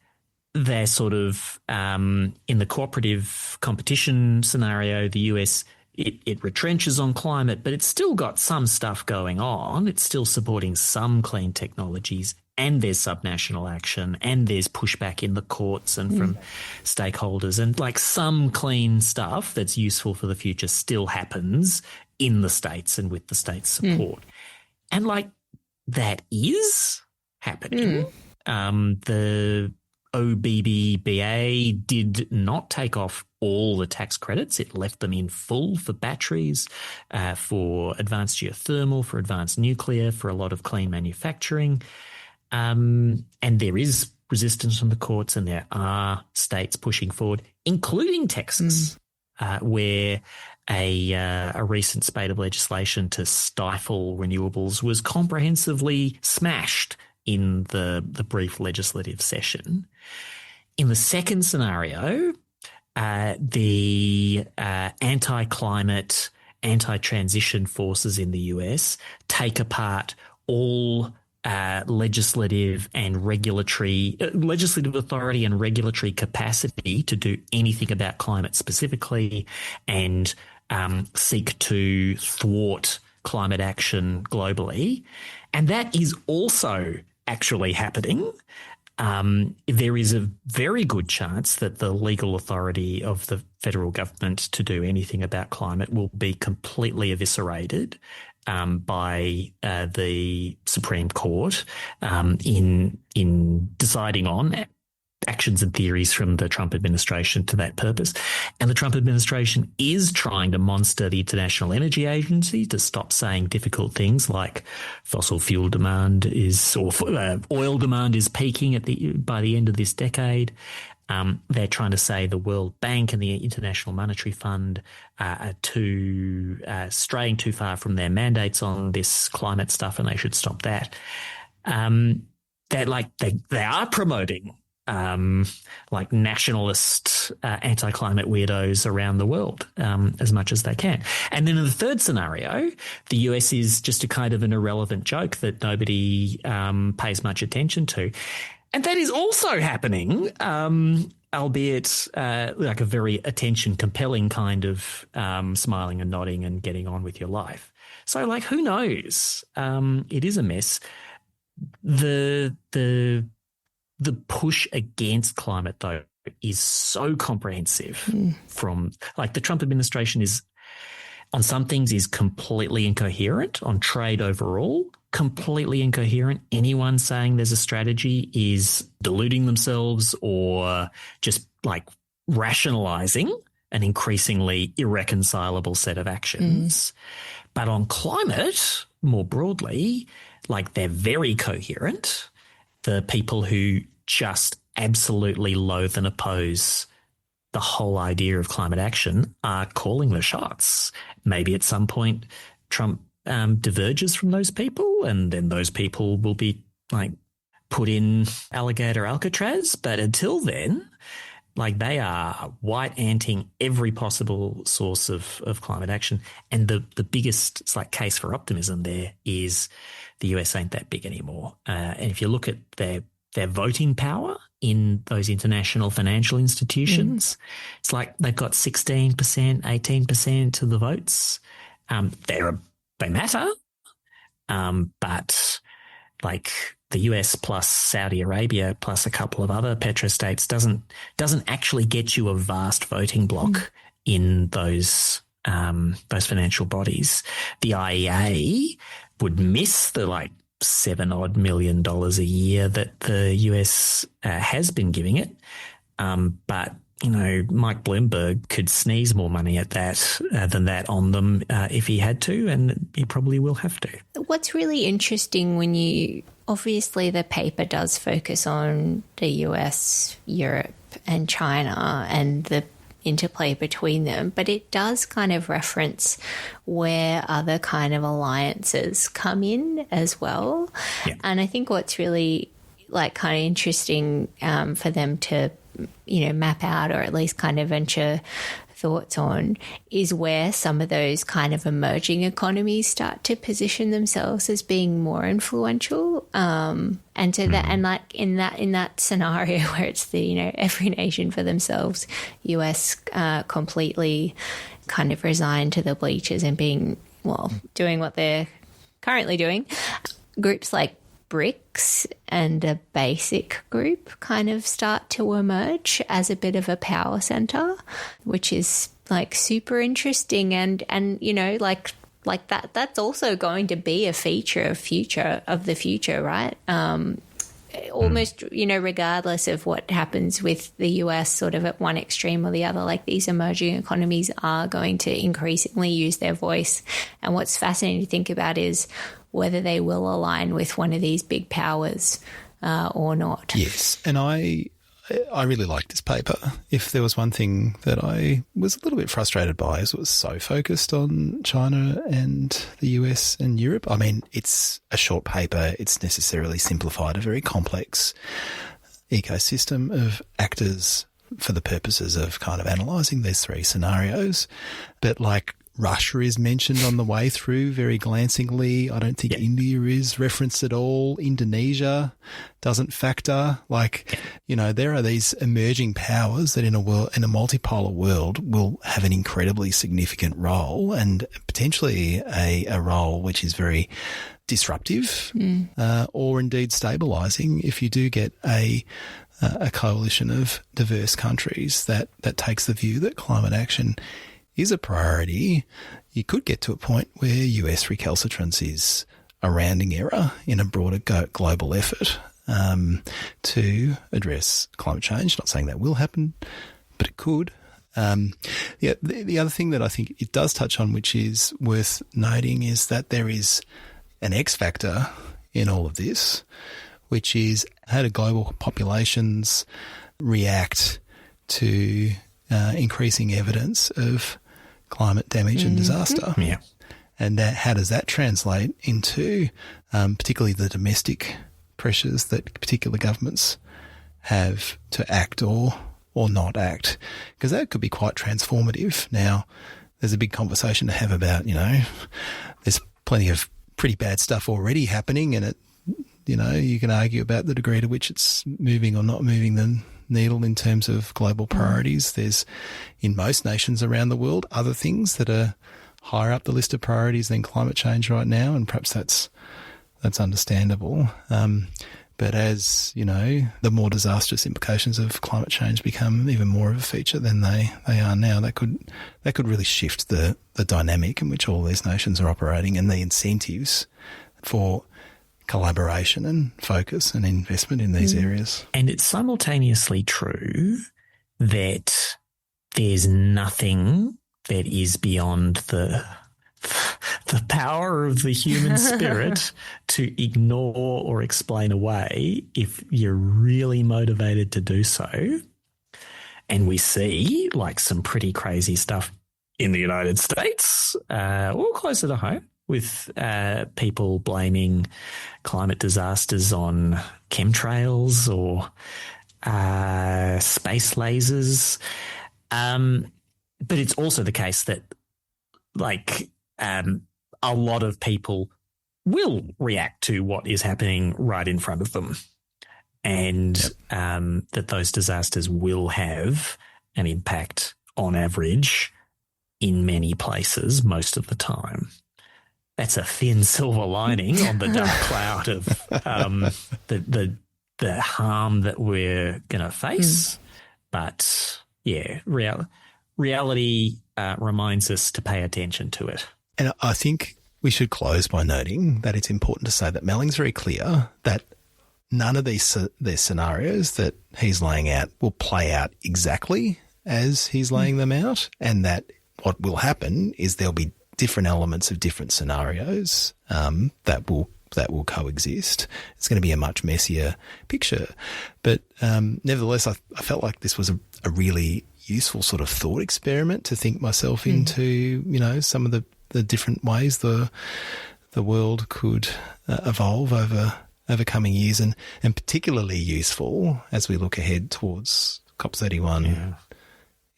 they're sort of in the cooperative competition scenario, the US, it retrenches on climate, but it's still got some stuff going on. It's still supporting some clean technologies, and there's subnational action, and there's pushback in the courts and from stakeholders, and like some clean stuff that's useful for the future still happens in the states and with the state's support. And like that is happening. The OBBBA did not take off all the tax credits. It left them in full for batteries, for advanced geothermal, for advanced nuclear, for a lot of clean manufacturing. And there is resistance from the courts, and there are states pushing forward, including Texas, where a recent spate of legislation to stifle renewables was comprehensively smashed in the brief legislative session. In the second scenario, the anti-climate, anti-transition forces in the US take apart all legislative authority and regulatory capacity to do anything about climate specifically, and seek to thwart climate action globally. And that is also actually happening. There is a very good chance that the legal authority of the federal government to do anything about climate will be completely eviscerated by the Supreme Court in deciding on actions and theories from the Trump administration to that purpose. And the Trump administration is trying to monster the International Energy Agency to stop saying difficult things like fossil fuel demand oil demand is peaking by the end of this decade. They're trying to say the World Bank and the International Monetary Fund are straying too far from their mandates on this climate stuff, and they should stop that. They are promoting like nationalist anti-climate weirdos around the world as much as they can. And then in the third scenario, the US is just a kind of an irrelevant joke that nobody pays much attention to. And that is also happening, albeit like a very attention-compelling kind of smiling and nodding and getting on with your life. So, like, who knows? It is a mess. The push against climate, though, is so comprehensive from, like, the Trump administration is, on some things, is completely incoherent. On trade overall, completely incoherent. Anyone saying there's a strategy is deluding themselves or just, like, rationalizing an increasingly irreconcilable set of actions. But on climate, more broadly, like, they're very coherent. The people who just absolutely loathe and oppose the whole idea of climate action are calling the shots. Maybe at some point Trump diverges from those people, and then those people will be like put in alligator Alcatraz. But until then, like they are white-anting every possible source of climate action. And the biggest case for optimism there is the US ain't that big anymore. And if you look at their voting power in those international financial institutions, it's like they've got 16%, 18% of the votes. They matter, but like the US plus Saudi Arabia plus a couple of other petrostates doesn't actually get you a vast voting bloc in those financial bodies. The IEA would miss the like $7 million a year that the US has been giving it, but you know, Mike Bloomberg could sneeze more money at that than that on them if he had to, and he probably will have to.
What's really interesting obviously the paper does focus on the US, Europe and China and the interplay between them, but it does kind of reference where other kind of alliances come in as well. Yeah. And I think what's really like kind of interesting for them to map out or at least kind of venture thoughts on is where some of those kind of emerging economies start to position themselves as being more influential. And like in that scenario where it's the, every nation for themselves, US completely kind of resigned to the bleachers and doing what they're currently doing. Groups like BRICS and a BASIC group kind of start to emerge as a bit of a power center, which is like super interesting and like that's also going to be a feature of the future, right? Almost, regardless of what happens with the US sort of at one extreme or the other, like these emerging economies are going to increasingly use their voice. And what's fascinating to think about is whether they will align with one of these big powers or not.
Yes, and I really liked this paper. If there was one thing that I was a little bit frustrated by is it was so focused on China and the US and Europe. I mean, it's a short paper. It's necessarily simplified a very complex ecosystem of actors for the purposes of kind of analysing these three scenarios. But like Russia is mentioned on the way through very glancingly. I don't think India is referenced at all. Indonesia doesn't factor. There are these emerging powers that in a multipolar world will have an incredibly significant role and potentially a role which is very disruptive or indeed stabilising if you do get a coalition of diverse countries that takes the view that climate action is a priority. You could get to a point where US recalcitrance is a rounding error in a broader global effort to address climate change. Not saying that will happen, but it could. The other thing that I think it does touch on, which is worth noting, is that there is an X factor in all of this, which is how do global populations react to increasing evidence of climate damage and disaster.
Yeah.
And how does that translate into particularly the domestic pressures that particular governments have to act or not act? Because that could be quite transformative. Now, there's a big conversation to have about, there's plenty of pretty bad stuff already happening, and you can argue about the degree to which it's moving or not moving the needle in terms of global priorities. There's, in most nations around the world, other things that are higher up the list of priorities than climate change right now, and perhaps that's understandable. But as, the more disastrous implications of climate change become even more of a feature than they are now, that could really shift the dynamic in which all these nations are operating and the incentives for collaboration and focus and investment in these areas.
And it's simultaneously true that there's nothing that is beyond the power of the human spirit to ignore or explain away if you're really motivated to do so. And we see some pretty crazy stuff in the United States, or closer to home, with people blaming climate disasters on chemtrails or space lasers. But it's also the case that, a lot of people will react to what is happening right in front of them, and that those disasters will have an impact on average in many places most of the time. That's a thin silver lining on the dark cloud of the harm that we're going to face. But, yeah, reality reminds us to pay attention to it.
And I think we should close by noting that it's important to say that Melling's very clear that none of these scenarios that he's laying out will play out exactly as he's laying them out, and that what will happen is there'll be different elements of different scenarios that will coexist. It's going to be a much messier picture. But nevertheless, I felt like this was a really useful sort of thought experiment to think myself into, some of the different ways the world could evolve over coming years, and particularly useful as we look ahead towards COP31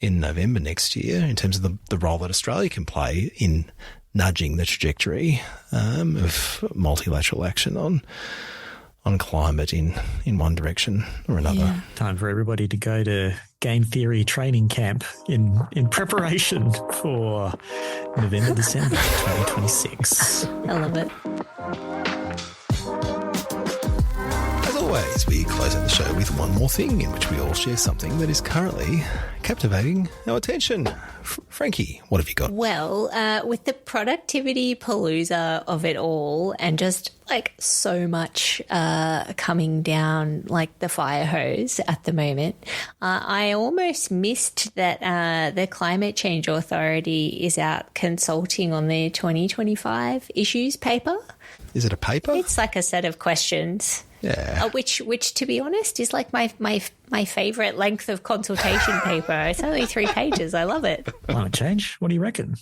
in November next year, in terms of the role that Australia can play in nudging the trajectory of multilateral action on climate in one direction or another.
Yeah. Time for everybody to go to game theory training camp in preparation for November, December 2026.
I love it.
As always, we close out the show with one more thing in which we all share something that is currently captivating our attention. Frankie, what have you got?
Well, with the productivity palooza of it all, and just so much coming down like the fire hose at the moment, I almost missed that the Climate Change Authority is out consulting on their 2025 issues paper.
Is it a paper?
It's like a set of questions.
Yeah.
Which, to be honest, is like my favourite length of consultation paper. It's only 3 pages. I love it.
Climate change? What do you reckon?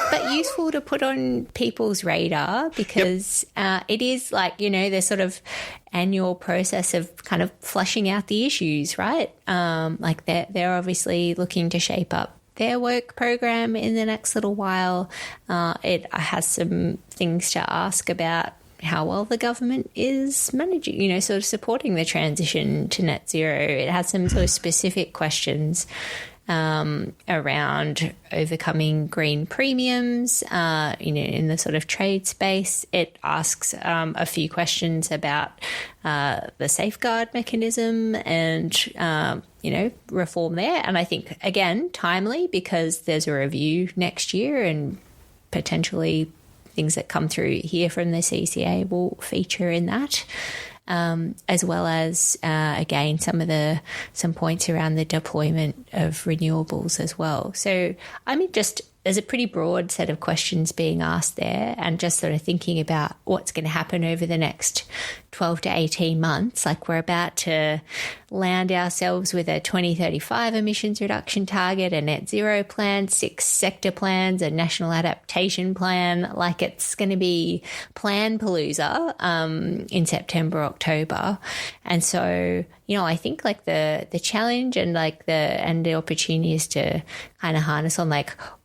But useful to put on people's radar, because it is the sort of annual process of kind of flushing out the issues, right? They're obviously looking to shape up their work program in the next little while. It has some things to ask about how well the government is managing, sort of supporting the transition to net zero. It has some sort of specific questions around overcoming green premiums, in the sort of trade space. It asks a few questions about the safeguard mechanism and, reform there. And I think, again, timely, because there's a review next year, and potentially things that come through here from the CCA will feature in that, as well as, again, some points around the deployment of renewables as well. So, there's a pretty broad set of questions being asked there, and just sort of thinking about what's going to happen over the next 12 to 18 months. We're about to land ourselves with a 2035 emissions reduction target, a net zero plan, 6 sector plans, a national adaptation plan. It's going to be plan palooza in September, October. And so, I think the challenge and the opportunity is to kind of harness on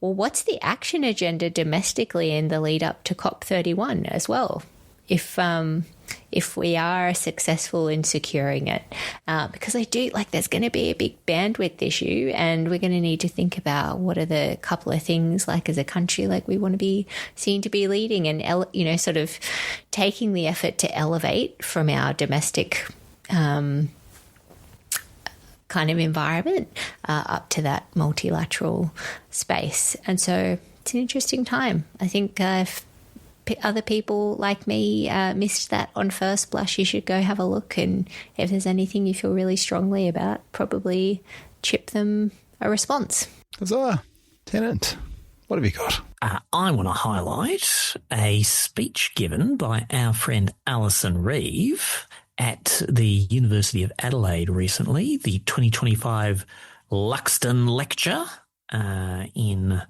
what's the action agenda domestically in the lead up to COP31 as well, if we are successful in securing it, because I do there's going to be a big bandwidth issue, and we're going to need to think about what are the couple of things as a country we want to be seen to be leading, and sort of taking the effort to elevate from our domestic kind of environment up to that multilateral space. And so it's an interesting time. I think if other people like me missed that on first blush, you should go have a look, and if there's anything you feel really strongly about, probably chip them a response.
Huzzah. Tenant, what have you got?
I want to highlight a speech given by our friend Alison Reeve at the University of Adelaide recently, the 2025 Luxton Lecture, in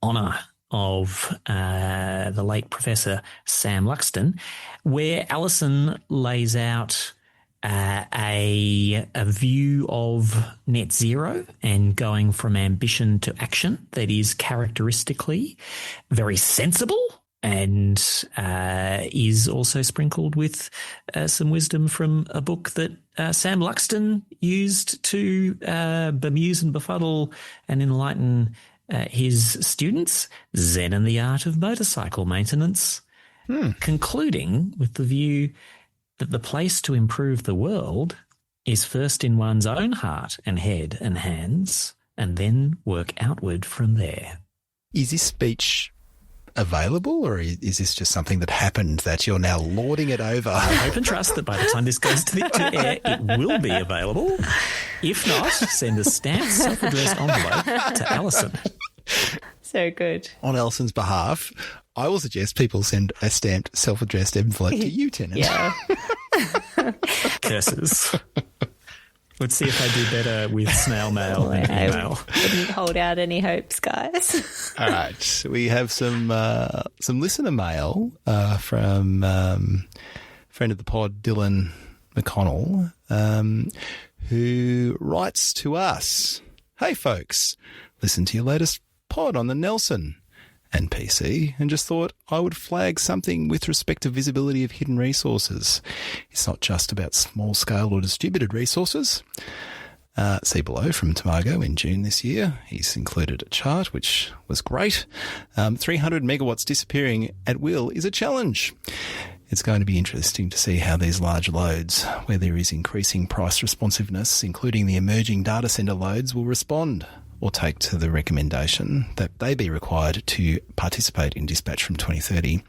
honour of the late Professor Sam Luxton, where Alison lays out a view of net zero and going from ambition to action that is characteristically very sensible and is also sprinkled with some wisdom from a book that Sam Luxton used to bemuse and befuddle and enlighten his students, Zen and the Art of Motorcycle Maintenance, concluding with the view that the place to improve the world is first in one's own heart and head and hands, and then work outward from there.
Is this speech available, or is this just something that happened that you're now lording it over?
I hope and trust that by the time this goes to air, it will be available. If not, send a stamped self-addressed envelope to Alison.
So good.
On Alison's behalf, I will suggest people send a stamped self-addressed envelope to you, Tennant.
Yeah.
Curses. Let's see if I do better with snail mail than email.
I wouldn't hold out any hopes, guys.
All right. We have some listener mail from friend of the pod, Dylan McConnell, who writes to us, "Hey, folks, listen to your latest pod on the Nelson and PC and just thought I would flag something with respect to visibility of hidden resources. It's not just about small-scale or distributed resources." See below from Tomago in June this year. He's included a chart, which was great. 300 megawatts disappearing at will is a challenge. It's going to be interesting to see how these large loads, where there is increasing price responsiveness, including the emerging data centre loads, will respond or take to the recommendation that they be required to participate in dispatch from 2030.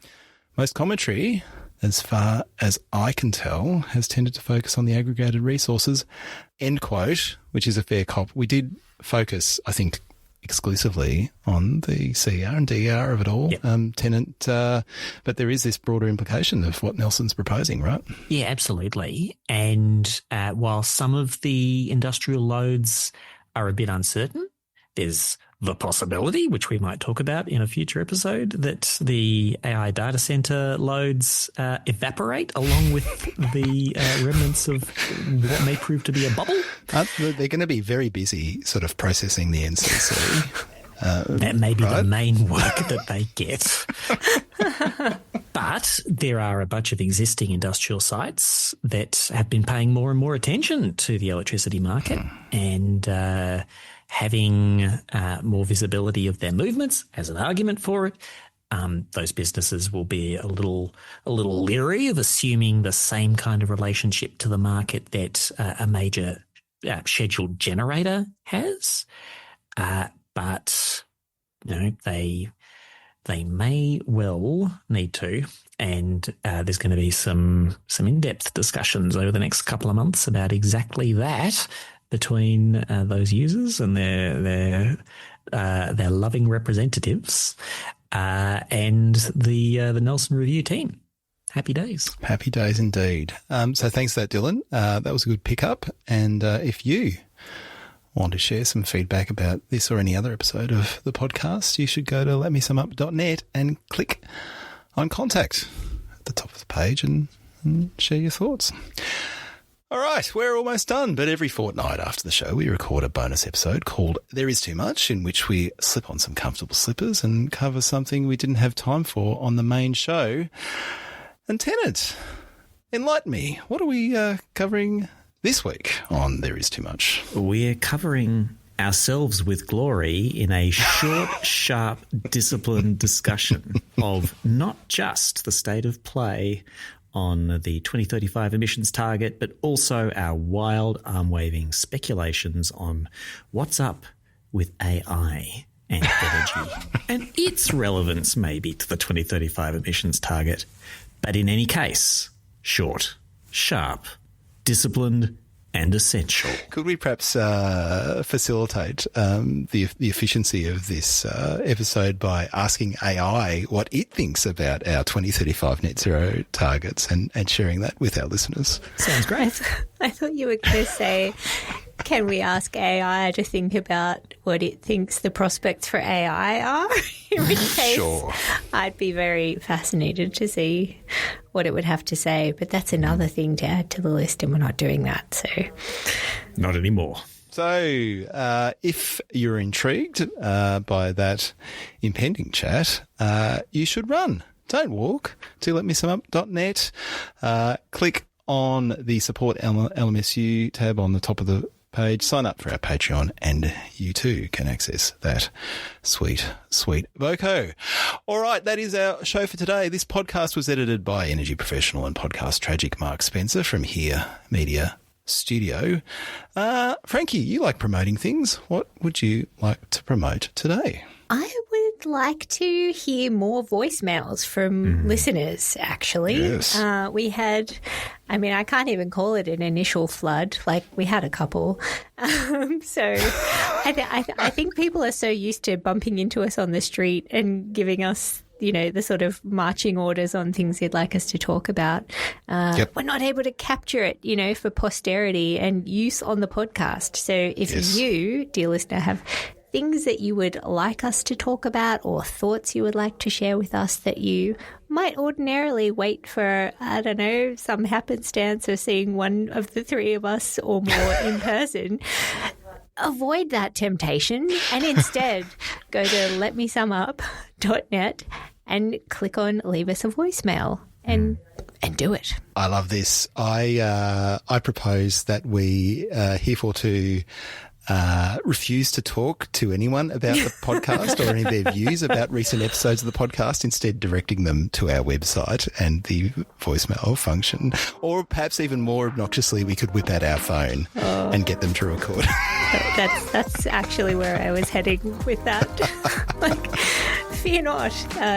Most commentary, as far as I can tell, has tended to focus on the aggregated resources, end quote, which is a fair cop. We did focus, I think, exclusively on the CER and DER of it all, yep. Tennant, but there is this broader implication of what Nelson's proposing, right?
Yeah, absolutely. And while some of the industrial loads are a bit uncertain, there's the possibility, which we might talk about in a future episode, that the AI data center loads evaporate along with the remnants of what may prove to be a bubble.
They're going to be very busy sort of processing the NCC.
That may be the main work that they get. But there are a bunch of existing industrial sites that have been paying more and more attention to the electricity market and having more visibility of their movements as an argument for it. Those businesses will be a little leery of assuming the same kind of relationship to the market that a major scheduled generator has. But you know, they may well need to, and there's going to be some in-depth discussions over the next couple of months about exactly that between those users and their loving representatives and the Nelson Review team. Happy days.
Happy days indeed. So thanks for that, Dylan. That was a good pickup. And if you want to share some feedback about this or any other episode of the podcast, you should go to letmesumup.net and click on contact at the top of the page and share your thoughts. All right, we're almost done, but every fortnight after the show we record a bonus episode called There Is Too Much, in which we slip on some comfortable slippers and cover something we didn't have time for on the main show. And Tennant, enlighten me, what are we covering this week on There Is Too Much?
We're covering ourselves with glory in a short, sharp, disciplined discussion of not just the state of play on the 2035 emissions target, but also our wild arm-waving speculations on what's up with AI and energy and its relevance maybe to the 2035 emissions target. But in any case, short, sharp, disciplined, and essential. Could
we perhaps facilitate the efficiency of this episode by asking AI what it thinks about our 2035 net zero targets and sharing that with our listeners?
Sounds great.
I thought you were going to say Can we ask AI to think about what it thinks the prospects for AI are? In which case,
Sure.
I'd be very fascinated to see what it would have to say. But that's another thing to add to the list, and we're not doing that. So,
Not anymore.
So, if you're intrigued by that impending chat, you should run. Don't walk to letmesumup.net. Click on the Support LMSU tab on the top of the page. Sign up for our Patreon, and you too can access that sweet, sweet voco. All right, that is our show for today. This podcast was edited by energy professional and podcast tragic Mark Spencer from Here Media Studio. Frankie, you like promoting things. What would you like to promote today?
I would like to hear more voicemails from listeners, actually.
Yes.
We had, I can't even call it an initial flood. Like, we had a couple. So I think people are so used to bumping into us on the street and giving us, the sort of marching orders on things they'd like us to talk about. We're not able to capture it, for posterity and use on the podcast. So if you, dear listener, have things that you would like us to talk about or thoughts you would like to share with us that you might ordinarily wait for, some happenstance of seeing one of the three of us or more in person, avoid that temptation and instead go to letmesumup.net and click on leave us a voicemail and do it.
I love this. I propose that we hereforto refuse to talk to anyone about the podcast or any of their views about recent episodes of the podcast, instead directing them to our website and the voicemail function. Or perhaps even more obnoxiously, we could whip out our phone and get them to record.
That's actually where I was heading with that. Fear not.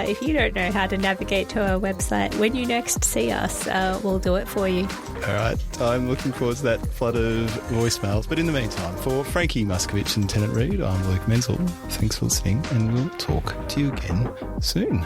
If you don't know how to navigate to our website, when you next see us, we'll do it for you.
All right. I'm looking forward to that flood of voicemails. But in the meantime, for Frankie Muscovich and Lieutenant Reid, I'm Luke Menzel. Thanks for listening, and we'll talk to you again soon.